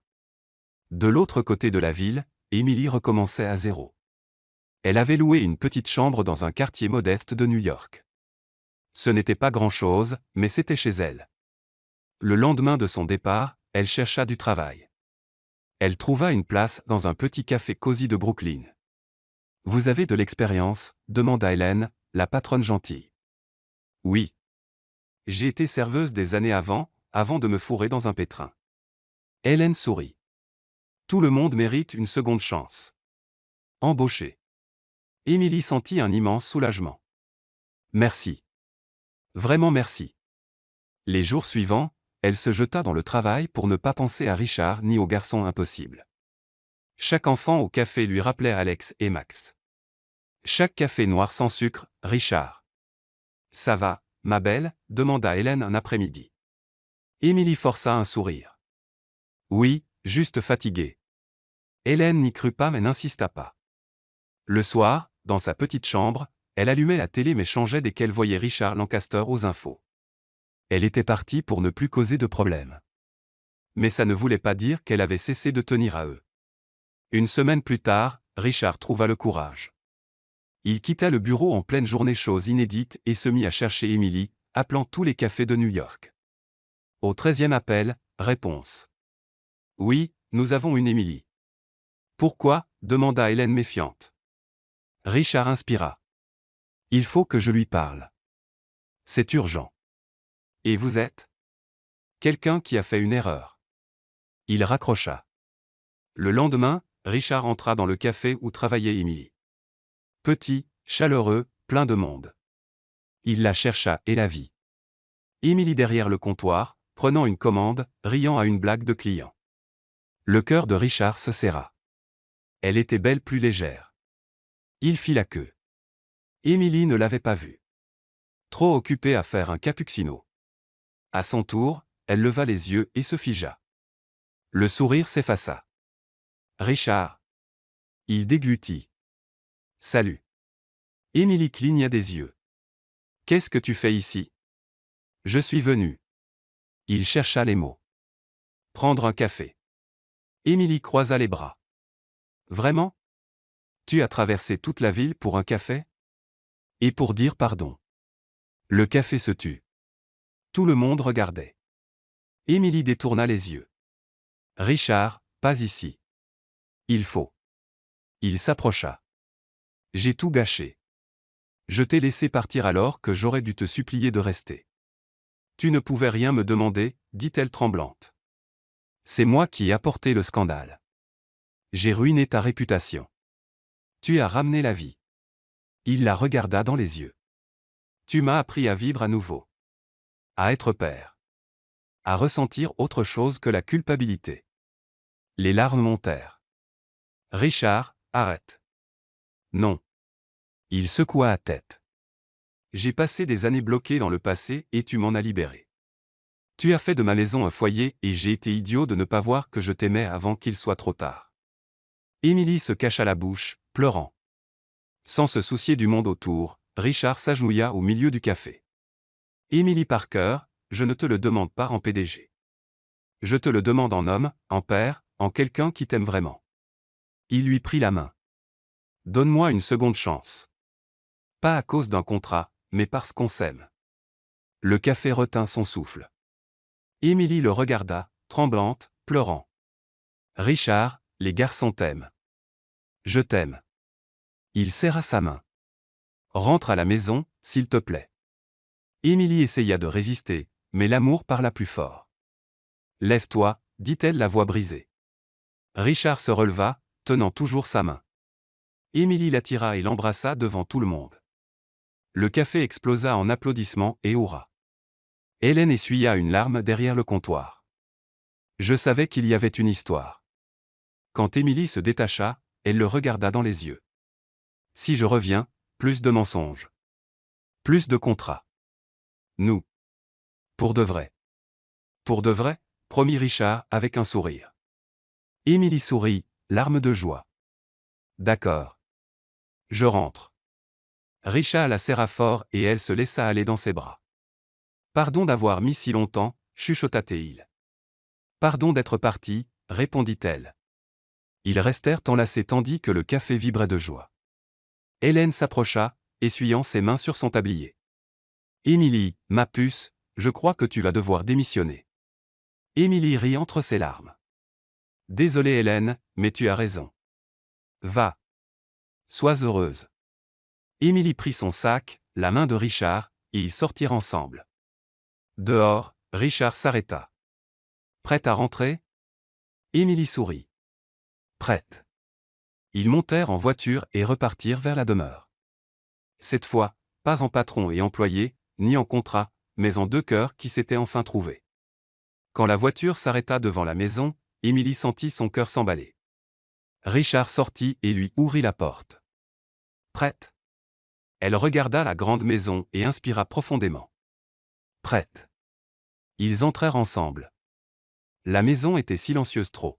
A: De l'autre côté de la ville, Émilie recommençait à zéro. Elle avait loué une petite chambre dans un quartier modeste de New York. Ce n'était pas grand-chose, mais c'était chez elle. Le lendemain de son départ, elle chercha du travail. Elle trouva une place dans un petit café cosy de Brooklyn. « Vous avez de l'expérience ?» demanda Hélène, la patronne gentille. « Oui. J'ai été serveuse des années avant de me fourrer dans un pétrin. Hélène sourit. Tout le monde mérite une seconde chance. Embauchée. Émilie sentit un immense soulagement. Merci. Vraiment merci. Les jours suivants, elle se jeta dans le travail pour ne pas penser à Richard ni au garçon impossible. Chaque enfant au café lui rappelait Alex et Max. Chaque café noir sans sucre, Richard. Ça va, ma belle, demanda Hélène un après-midi. Émilie força un sourire. Oui, juste fatiguée. Hélène n'y crut pas mais n'insista pas. Le soir, dans sa petite chambre, elle allumait la télé mais changeait dès qu'elle voyait Richard Lancaster aux infos. Elle était partie pour ne plus causer de problème. Mais ça ne voulait pas dire qu'elle avait cessé de tenir à eux. Une semaine plus tard, Richard trouva le courage. Il quitta le bureau en pleine journée, chose inédite, et se mit à chercher Émilie, appelant tous les cafés de New York. Au 13e appel, réponse. Oui, nous avons une Émilie. Pourquoi ? Demanda Hélène méfiante. Richard inspira. Il faut que je lui parle. C'est urgent. Et vous êtes ? Quelqu'un qui a fait une erreur. Il raccrocha. Le lendemain, Richard entra dans le café où travaillait Émilie. Petit, chaleureux, plein de monde. Il la chercha et la vit. Émilie derrière le comptoir, prenant une commande, riant à une blague de client. Le cœur de Richard se serra. Elle était belle, plus légère. Il fit la queue. Émilie ne l'avait pas vue. Trop occupée à faire un cappuccino. À son tour, elle leva les yeux et se figea. Le sourire s'effaça. Richard. Il déglutit. Salut. Émilie cligna des yeux. Qu'est-ce que tu fais ici ? Je suis venu. Il chercha les mots. Prendre un café. Émilie croisa les bras. Vraiment ? Tu as traversé toute la ville pour un café ? Et pour dire pardon. Le café se tut. Tout le monde regardait. Émilie détourna les yeux. Richard, pas ici. Il faut. Il s'approcha. J'ai tout gâché. Je t'ai laissé partir alors que j'aurais dû te supplier de rester. Tu ne pouvais rien me demander, dit-elle tremblante. C'est moi qui ai apporté le scandale. J'ai ruiné ta réputation. Tu as ramené la vie. Il la regarda dans les yeux. Tu m'as appris à vivre à nouveau. À être père. À ressentir autre chose que la culpabilité. Les larmes montèrent. Richard, arrête. Non. Il secoua la tête. J'ai passé des années bloquées dans le passé et tu m'en as libéré. Tu as fait de ma maison un foyer et j'ai été idiot de ne pas voir que je t'aimais avant qu'il soit trop tard. Émilie se cacha la bouche, pleurant. Sans se soucier du monde autour, Richard s'agenouilla au milieu du café. Émilie Parker, je ne te le demande pas en PDG. Je te le demande en homme, en père, en quelqu'un qui t'aime vraiment. Il lui prit la main. Donne-moi une seconde chance. Pas à cause d'un contrat, mais parce qu'on s'aime. Le café retint son souffle. Émilie le regarda, tremblante, pleurant. Richard, les garçons t'aiment. Je t'aime. Il serra sa main. Rentre à la maison, s'il te plaît. Émilie essaya de résister, mais l'amour parla plus fort. Lève-toi, dit-elle la voix brisée. Richard se releva, tenant toujours sa main. Émilie l'attira et l'embrassa devant tout le monde. Le café explosa en applaudissements et hurrahs. Hélène essuya une larme derrière le comptoir. Je savais qu'il y avait une histoire. Quand Émilie se détacha, elle le regarda dans les yeux. Si je reviens, plus de mensonges. Plus de contrats. Nous. Pour de vrai. Pour de vrai, promit Richard avec un sourire. Émilie sourit, larmes de joie. D'accord. Je rentre. Richard la serra fort et elle se laissa aller dans ses bras. Pardon d'avoir mis si longtemps, chuchota-t-il. Pardon d'être parti, répondit-elle. Ils restèrent enlacés tandis que le café vibrait de joie. Hélène s'approcha, essuyant ses mains sur son tablier. Émilie, ma puce, je crois que tu vas devoir démissionner. Émilie rit entre ses larmes. Désolée Hélène, mais tu as raison. Va. Sois heureuse. Émilie prit son sac, la main de Richard, et ils sortirent ensemble. Dehors, Richard s'arrêta. Prête à rentrer ? Émilie sourit. Prête. Ils montèrent en voiture et repartirent vers la demeure. Cette fois, pas en patron et employé, ni en contrat, mais en deux cœurs qui s'étaient enfin trouvés. Quand la voiture s'arrêta devant la maison, Émilie sentit son cœur s'emballer. Richard sortit et lui ouvrit la porte. Prête. Elle regarda la grande maison et inspira profondément. Prête. Ils entrèrent ensemble. La maison était silencieuse trop.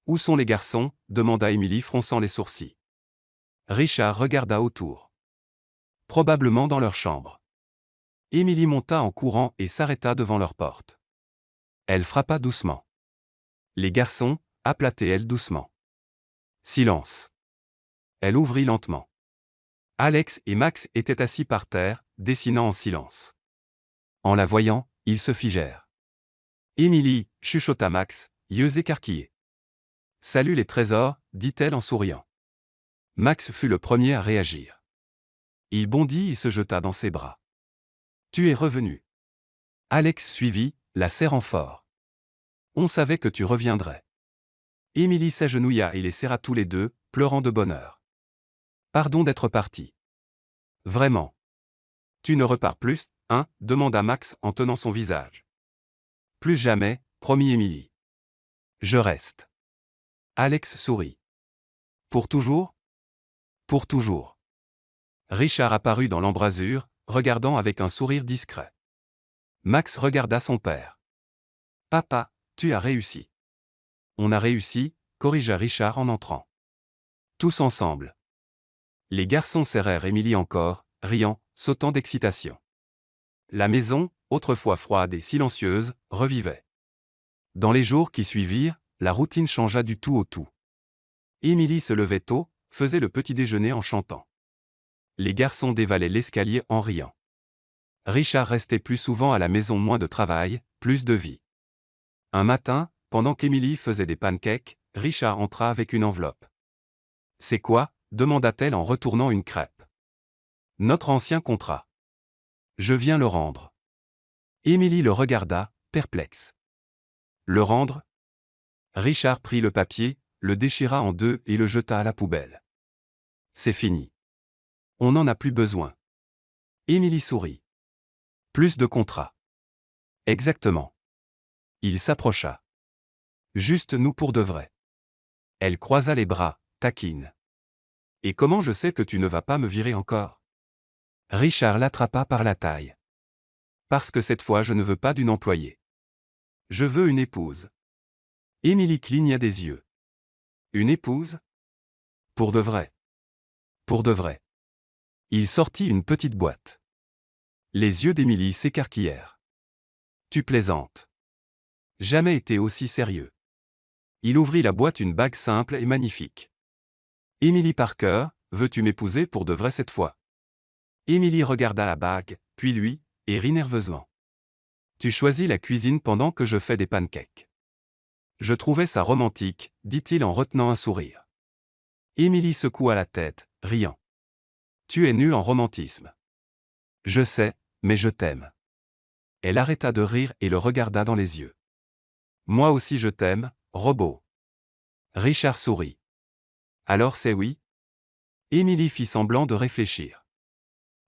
A: Où sont les garçons ? Demanda Émilie fronçant les sourcils. Richard regarda autour. Probablement dans leur chambre. Émilie monta en courant et s'arrêta devant leur porte. Elle frappa doucement. Les garçons, appela-t-elle doucement. Silence. Elle ouvrit lentement. Alex et Max étaient assis par terre, dessinant en silence. En la voyant, ils se figèrent. Émilie, chuchota Max, yeux écarquillés. Salut les trésors, dit-elle en souriant. Max fut le premier à réagir. Il bondit et se jeta dans ses bras. Tu es revenu. Alex suivit, la serrant fort. On savait que tu reviendrais. Émilie s'agenouilla et les serra tous les deux, pleurant de bonheur. Pardon d'être parti. Vraiment. Tu ne repars plus, hein ? Demanda Max en tenant son visage. Plus jamais, promit Émilie. Je reste. Alex sourit. Pour toujours ? Pour toujours. Richard apparut dans l'embrasure, regardant avec un sourire discret. Max regarda son père. Papa, tu as réussi. On a réussi, corrigea Richard en entrant. Tous ensemble. Les garçons serrèrent Émilie encore, riant, sautant d'excitation. La maison, autrefois froide et silencieuse, revivait. Dans les jours qui suivirent, la routine changea du tout au tout. Émilie se levait tôt, faisait le petit déjeuner en chantant. Les garçons dévalaient l'escalier en riant. Richard restait plus souvent à la maison, moins de travail, plus de vie. Un matin, pendant qu'Émilie faisait des pancakes, Richard entra avec une enveloppe. « C'est quoi ?» demanda-t-elle en retournant une crêpe. « Notre ancien contrat. Je viens le rendre. » Émilie le regarda, perplexe. « Le rendre ?» Richard prit le papier, le déchira en deux et le jeta à la poubelle. « C'est fini. On n'en a plus besoin. » Émilie sourit. « Plus de contrat. » Exactement. Il s'approcha. « Juste nous pour de vrai. » Elle croisa les bras, taquine. « Et comment je sais que tu ne vas pas me virer encore ?» Richard l'attrapa par la taille. « Parce que cette fois je ne veux pas d'une employée. Je veux une épouse. » Émilie cligna des yeux. « Une épouse ? Pour de vrai. » Pour de vrai. Il sortit une petite boîte. Les yeux d'Émilie s'écarquillèrent. « Tu plaisantes. Jamais été aussi sérieux. » Il ouvrit la boîte, une bague simple et magnifique. « Émilie Parker, veux-tu m'épouser pour de vrai cette fois ?» Émilie regarda la bague, puis lui, et rit nerveusement. « Tu choisis la cuisine pendant que je fais des pancakes. » Je trouvais ça romantique, dit-il en retenant un sourire. Émilie secoua la tête, riant. « Tu es nul en romantisme. » Je sais, mais je t'aime. Elle arrêta de rire et le regarda dans les yeux. « Moi aussi je t'aime, robot. » Richard sourit. « Alors c'est oui ?» Émilie fit semblant de réfléchir.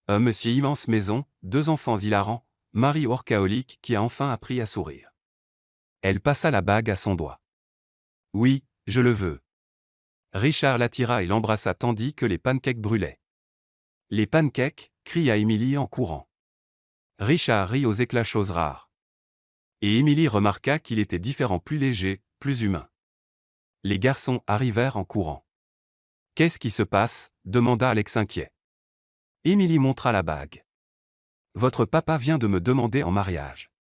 A: Monsieur immense maison, 2 enfants hilarants, mari workaholique qui a enfin appris à sourire. Elle passa la bague à son doigt. « Oui, je le veux. » Richard l'attira et l'embrassa tandis que les pancakes brûlaient. « Les pancakes » cria Émilie en courant. Richard rit aux éclats, chose rare. Et Émilie remarqua qu'il était différent, plus léger, plus humain. Les garçons arrivèrent en courant. « Qu'est-ce qui se passe ?» demanda Alex inquiet. Émilie montra la bague. « Votre papa vient de me demander en mariage. »«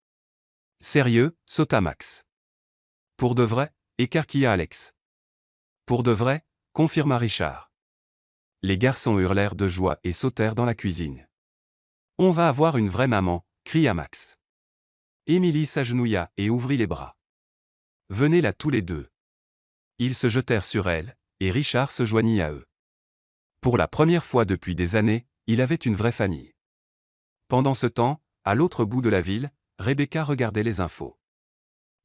A: Sérieux ?» sauta Max. « Pour de vrai ?» écarquilla Alex. « Pour de vrai ?» confirma Richard. Les garçons hurlèrent de joie et sautèrent dans la cuisine. « On va avoir une vraie maman !» cria Max. Émilie s'agenouilla et ouvrit les bras. « Venez là tous les deux. » Ils se jetèrent sur elle, et Richard se joignit à eux. Pour la première fois depuis des années, il avait une vraie famille. Pendant ce temps, à l'autre bout de la ville, Rebecca regardait les infos.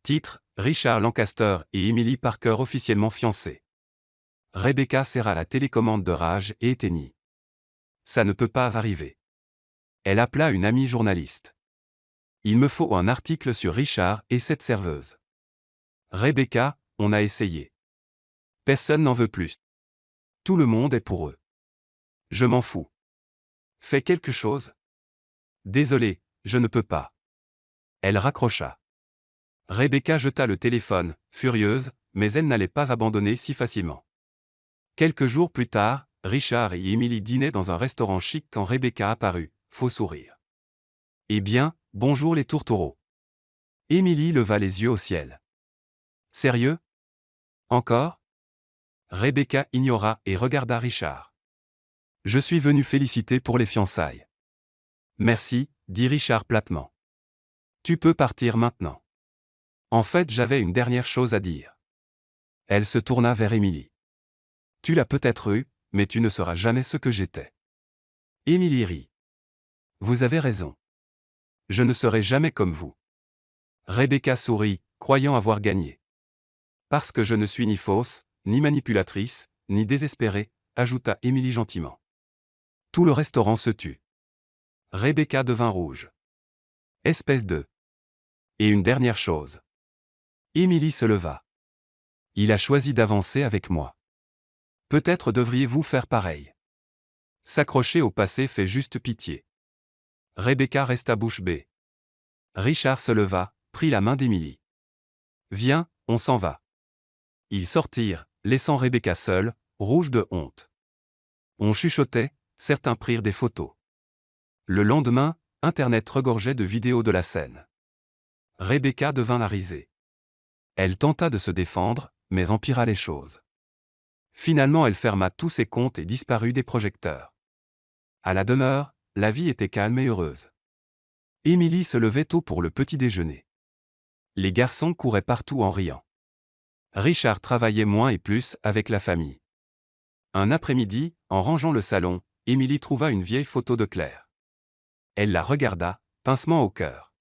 A: Titre, Richard Lancaster et Emily Parker officiellement fiancés. Rebecca serra la télécommande de rage et éteignit. Ça ne peut pas arriver. Elle appela une amie journaliste. Il me faut un article sur Richard et cette serveuse. Rebecca, on a essayé. Personne n'en veut plus. Tout le monde est pour eux. Je m'en fous. Fais quelque chose. Désolé, je ne peux pas. Elle raccrocha. Rebecca jeta le téléphone, furieuse, mais elle n'allait pas abandonner si facilement. Quelques jours plus tard, Richard et Emily dînaient dans un restaurant chic quand Rebecca apparut, faux sourire. Eh bien, bonjour les tourtereaux. Emily leva les yeux au ciel. Sérieux? Encore? Rebecca ignora et regarda Richard. Je suis venu féliciter pour les fiançailles. Merci, dit Richard platement. Tu peux partir maintenant. En fait, j'avais une dernière chose à dire. Elle se tourna vers Emily. Tu l'as peut-être eu, mais tu ne seras jamais ce que j'étais. Emily rit. Vous avez raison. Je ne serai jamais comme vous. Rebecca sourit, croyant avoir gagné. Parce que je ne suis ni fausse, ni manipulatrice, ni désespérée, ajouta Emily gentiment. Tout le restaurant se tut. Rebecca devint rouge. Espèce de... Et une dernière chose. Emily se leva. Il a choisi d'avancer avec moi. Peut-être devriez-vous faire pareil. S'accrocher au passé fait juste pitié. Rebecca resta bouche bée. Richard se leva, prit la main d'Emily. Viens, on s'en va. Ils sortirent, laissant Rebecca seule, rouge de honte. On chuchotait, certains prirent des photos. Le lendemain, Internet regorgeait de vidéos de la scène. Rebecca devint la risée. Elle tenta de se défendre, mais empira les choses. Finalement, elle ferma tous ses comptes et disparut des projecteurs. À la demeure, la vie était calme et heureuse. Emily se levait tôt pour le petit déjeuner. Les garçons couraient partout en riant. Richard travaillait moins et plus avec la famille. Un après-midi, en rangeant le salon, Emily trouva une vieille photo de Claire. Elle la regarda, pincement au cœur.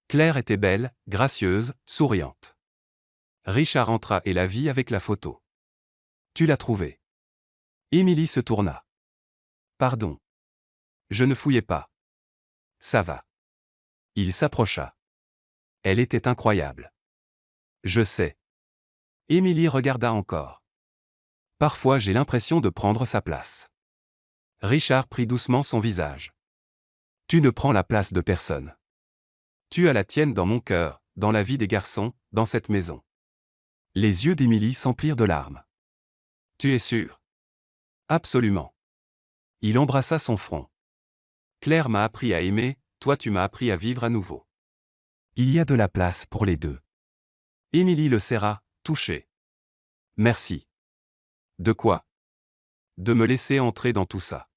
A: Claire était belle, gracieuse, souriante. Richard entra et la vit avec la photo. Tu l'as trouvée. Emily se tourna. Pardon. Je ne fouillais pas. Ça va. Il s'approcha. Elle était incroyable. Je sais. Emily regarda encore. Parfois j'ai l'impression de prendre sa place. Richard prit doucement son visage. Tu ne prends la place de personne. Tu as la tienne dans mon cœur, dans la vie des garçons, dans cette maison. Les yeux d'Emily s'emplirent de larmes. Tu es sûr? Absolument. Il embrassa son front. Claire m'a appris à aimer, toi tu m'as appris à vivre à nouveau. Il y a de la place pour les deux. Emily le serra, touchée. Merci. De quoi? De me laisser entrer dans tout ça.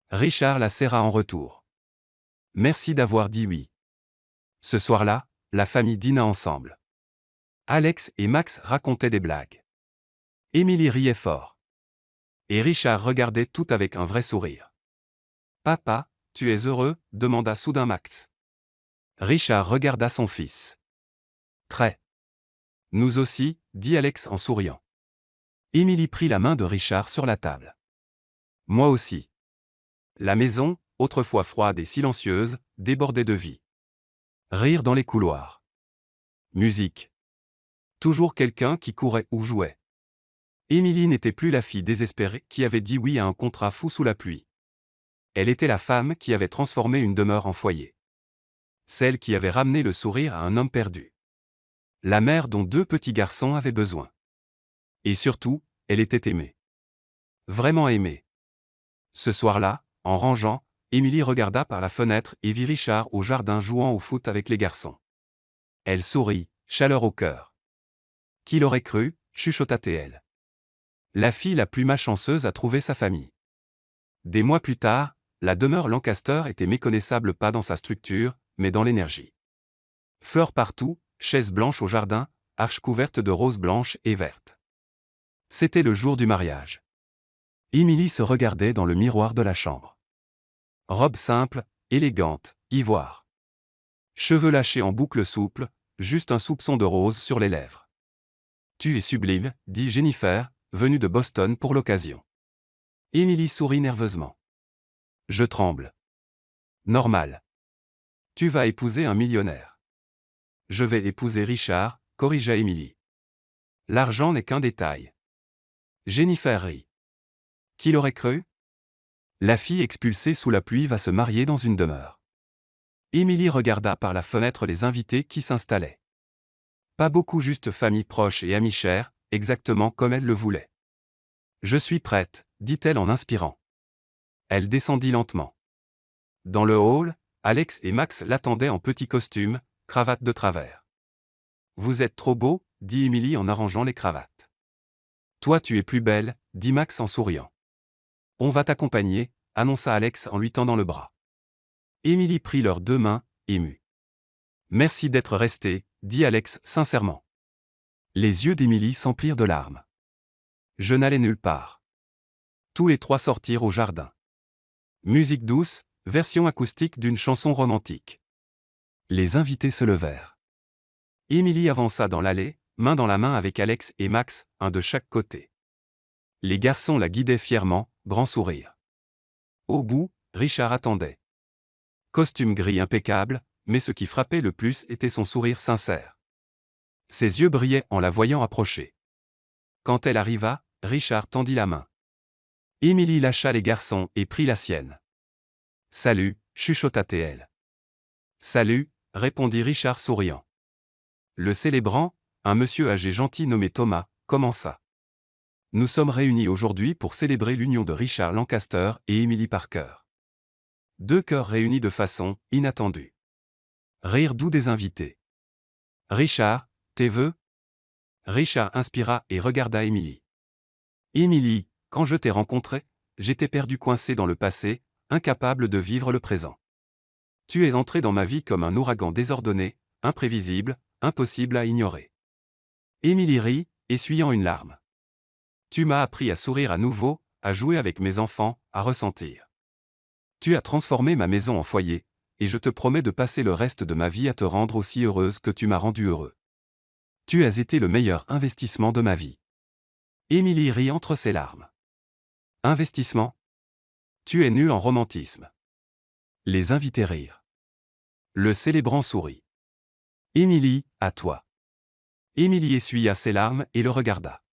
A: Richard la serra en retour. Merci d'avoir dit oui. Ce soir-là, la famille dîna ensemble. Alex et Max racontaient des blagues. Emily riait fort. Et Richard regardait tout avec un vrai sourire. Papa, tu es heureux? Demanda soudain Max. Richard regarda son fils. Très. Nous aussi, dit Alex en souriant. Emily prit la main de Richard sur la table. Moi aussi. La maison, autrefois froide et silencieuse, débordait de vie. Rire dans les couloirs. Musique. Toujours quelqu'un qui courait ou jouait. Emily n'était plus la fille désespérée qui avait dit oui à un contrat fou sous la pluie. Elle était la femme qui avait transformé une demeure en foyer. Celle qui avait ramené le sourire à un homme perdu. La mère dont 2 petits garçons avaient besoin. Et surtout, elle était aimée. Vraiment aimée. Ce soir-là, en rangeant, Emily regarda par la fenêtre et vit Richard au jardin jouant au foot avec les garçons. Elle sourit, chaleur au cœur. Qui l'aurait cru, chuchota-t-elle. La fille la plus malchanceuse a trouvé sa famille. Des mois plus tard, la demeure Lancaster était méconnaissable pas dans sa structure, mais dans l'énergie. Fleurs partout, chaises blanches au jardin, arches couvertes de roses blanches et vertes. C'était le jour du mariage. Emily se regardait dans le miroir de la chambre. Robe simple, élégante, ivoire. Cheveux lâchés en boucles souples, juste un soupçon de rose sur les lèvres. Tu es sublime, dit Jennifer, venue de Boston pour l'occasion. Émilie sourit nerveusement. Je tremble. Normal. Tu vas épouser un millionnaire. Je vais épouser Richard, corrigea Émilie. L'argent n'est qu'un détail. Jennifer rit. Qui l'aurait cru? La fille expulsée sous la pluie va se marier dans une demeure. Émilie regarda par la fenêtre les invités qui s'installaient. Pas beaucoup, juste famille proche et amis chers, exactement comme elle le voulait. Je suis prête, dit-elle en inspirant. Elle descendit lentement. Dans le hall, Alex et Max l'attendaient en petit costume, cravate de travers. Vous êtes trop beau, dit Émilie en arrangeant les cravates. Toi tu es plus belle, dit Max en souriant. On va t'accompagner, annonça Alex en lui tendant le bras. Émilie prit leurs deux mains, émue. Merci d'être resté, dit Alex sincèrement. Les yeux d'Émilie s'emplirent de larmes. Je n'allais nulle part. Tous les trois sortirent au jardin. Musique douce, version acoustique d'une chanson romantique. Les invités se levèrent. Émilie avança dans l'allée, main dans la main avec Alex et Max, un de chaque côté. Les garçons la guidaient fièrement, grand sourire. Au bout, Richard attendait. Costume gris impeccable, mais ce qui frappait le plus était son sourire sincère. Ses yeux brillaient en la voyant approcher. Quand elle arriva, Richard tendit la main. Émilie lâcha les garçons et prit la sienne. Salut, chuchota-t-elle. Salut, répondit Richard souriant. Le célébrant, un monsieur âgé gentil nommé Thomas, commença. Nous sommes réunis aujourd'hui pour célébrer l'union de Richard Lancaster et Emily Parker. Deux cœurs réunis de façon inattendue. Rire doux des invités. Richard, tes vœux? Richard inspira et regarda Emily. Emily, quand je t'ai rencontrée, j'étais perdu coincé dans le passé, incapable de vivre le présent. Tu es entré dans ma vie comme un ouragan désordonné, imprévisible, impossible à ignorer. Emily rit, essuyant une larme. Tu m'as appris à sourire à nouveau, à jouer avec mes enfants, à ressentir. Tu as transformé ma maison en foyer, et je te promets de passer le reste de ma vie à te rendre aussi heureuse que tu m'as rendu heureux. Tu as été le meilleur investissement de ma vie. Émilie rit entre ses larmes. Investissement? Tu es nul en romantisme. Les invités rirent. Le célébrant sourit. Émilie, à toi. Émilie essuya ses larmes et le regarda.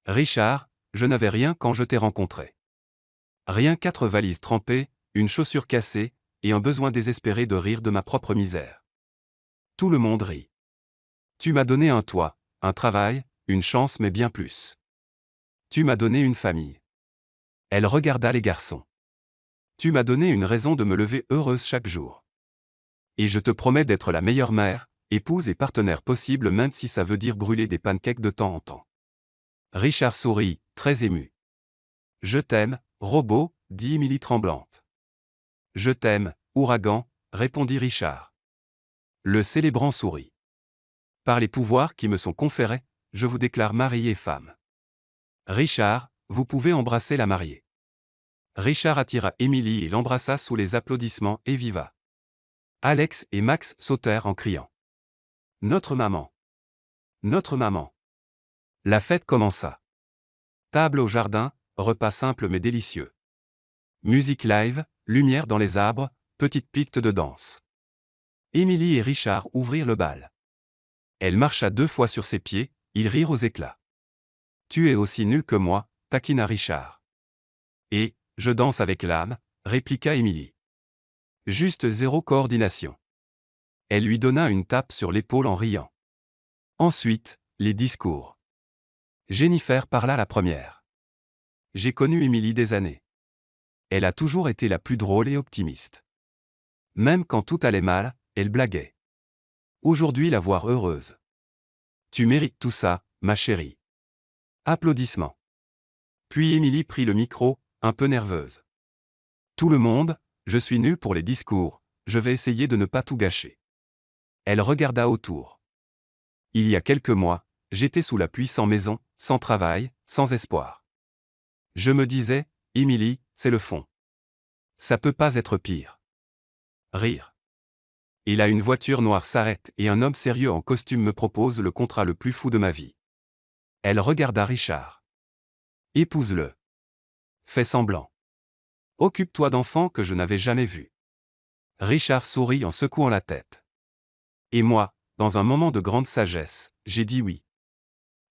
A: Richard, je n'avais rien quand je t'ai rencontré. Rien, 4 valises trempées, une chaussure cassée, et un besoin désespéré de rire de ma propre misère. Tout le monde rit. Tu m'as donné un toit, un travail, une chance, mais bien plus. Tu m'as donné une famille. Elle regarda les garçons. Tu m'as donné une raison de me lever heureuse chaque jour. Et je te promets d'être la meilleure mère, épouse et partenaire possible, même si ça veut dire brûler des pancakes de temps en temps. Richard sourit, très ému. Je t'aime, robot, dit Émilie tremblante. Je t'aime, ouragan, répondit Richard. Le célébrant sourit. Par les pouvoirs qui me sont conférés, je vous déclare mari et femme. Richard, vous pouvez embrasser la mariée. Richard attira Émilie et l'embrassa sous les applaudissements et viva. Alex et Max sautèrent en criant. Notre maman. Notre maman. La fête commença. Table au jardin, repas simple mais délicieux. Musique live, lumière dans les arbres, petite piste de danse. Émilie et Richard ouvrirent le bal. Elle marcha 2 fois sur ses pieds, ils rirent aux éclats. Tu es aussi nul que moi, taquina Richard. Et, je danse avec l'âme, répliqua Émilie. Juste zéro coordination. Elle lui donna une tape sur l'épaule en riant. Ensuite, les discours. Jennifer parla la première. J'ai connu Émilie des années. Elle a toujours été la plus drôle et optimiste. Même quand tout allait mal, elle blaguait. Aujourd'hui la voir heureuse. Tu mérites tout ça, ma chérie. Applaudissements. Puis Émilie prit le micro, un peu nerveuse. Tout le monde, je suis nulle pour les discours, je vais essayer de ne pas tout gâcher. Elle regarda autour. Il y a quelques mois, j'étais sous la pluie, sans maison, sans travail, sans espoir. Je me disais, Émilie, c'est le fond. Ça peut pas être pire. Rire. Et là une voiture noire s'arrête et un homme sérieux en costume me propose le contrat le plus fou de ma vie. Elle regarda Richard. Épouse-le. Fais semblant. Occupe-toi d'enfants que je n'avais jamais vus. Richard sourit en secouant la tête. Et moi, dans un moment de grande sagesse, j'ai dit oui.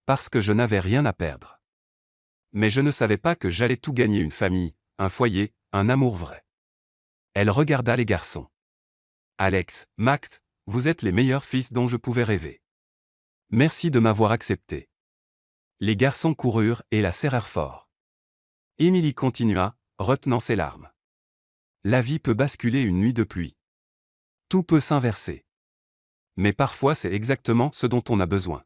A: Parce que je n'avais rien à perdre. Mais je ne savais pas que j'allais tout gagner, une famille, un foyer, un amour vrai. Elle regarda les garçons. Alex, Mact, vous êtes les meilleurs fils dont je pouvais rêver. Merci de m'avoir accepté. Les garçons coururent et la serrèrent fort. Émilie continua, retenant ses larmes. La vie peut basculer une nuit de pluie. Tout peut s'inverser. Mais parfois c'est exactement ce dont on a besoin.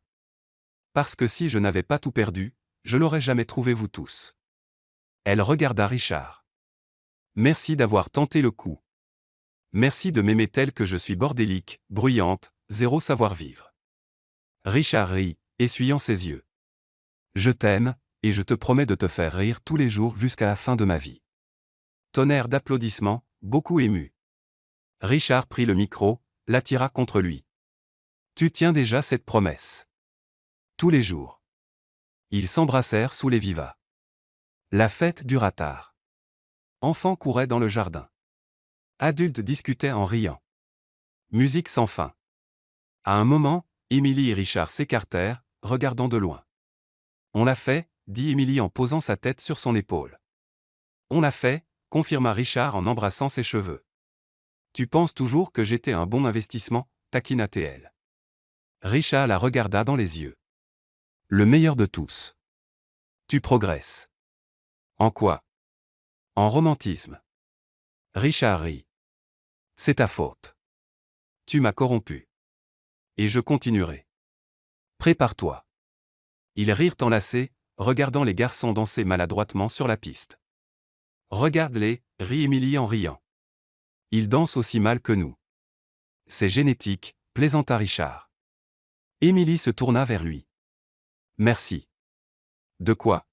A: Parce que si je n'avais pas tout perdu, je n'aurais jamais trouvé vous tous. Elle regarda Richard. Merci d'avoir tenté le coup. Merci de m'aimer tel que je suis, bordélique, bruyante, zéro savoir-vivre. Richard rit, essuyant ses yeux. Je t'aime, et je te promets de te faire rire tous les jours jusqu'à la fin de ma vie. Tonnerre d'applaudissements, beaucoup ému. Richard prit le micro, l'attira contre lui. Tu tiens déjà cette promesse. Tous les jours. Ils s'embrassèrent sous les vivas. La fête dura tard. Enfants couraient dans le jardin. Adultes discutaient en riant. Musique sans fin. À un moment, Émilie et Richard s'écartèrent, regardant de loin. On l'a fait, dit Émilie en posant sa tête sur son épaule. On l'a fait, confirma Richard en embrassant ses cheveux. Tu penses toujours que j'étais un bon investissement, taquina-t-elle. Richard la regarda dans les yeux. Le meilleur de tous. Tu progresses. En quoi? En romantisme. Richard rit. C'est ta faute. Tu m'as corrompu. Et je continuerai. Prépare-toi. Ils rirent enlacés, regardant les garçons danser maladroitement sur la piste. Regarde-les, rit Émilie en riant. Ils dansent aussi mal que nous. C'est génétique, plaisanta Richard. Émilie se tourna vers lui. Merci. De quoi?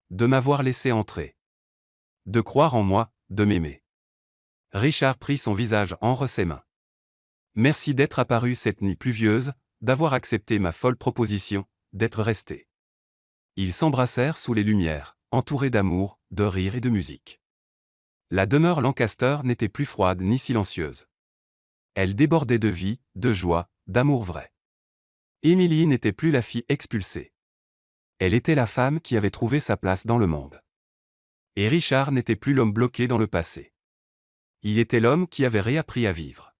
A: De m'avoir laissé entrer. De croire en moi, de m'aimer. Richard prit son visage entre ses mains. Merci d'être apparu cette nuit pluvieuse, d'avoir accepté ma folle proposition, d'être resté. Ils s'embrassèrent sous les lumières, entourés d'amour, de rire et de musique. La demeure Lancaster n'était plus froide ni silencieuse. Elle débordait de vie, de joie, d'amour vrai. Émilie n'était plus la fille expulsée. Elle était la femme qui avait trouvé sa place dans le monde. Et Richard n'était plus l'homme bloqué dans le passé. Il était l'homme qui avait réappris à vivre.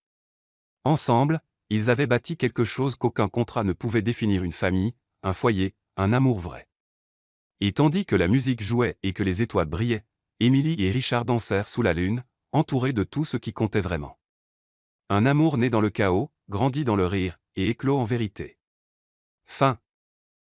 A: Ensemble, ils avaient bâti quelque chose qu'aucun contrat ne pouvait définir, une famille, un foyer, un amour vrai. Et tandis que la musique jouait et que les étoiles brillaient, Émilie et Richard dansèrent sous la lune, entourés de tout ce qui comptait vraiment. Un amour né dans le chaos, grandi dans le rire, et éclos en vérité.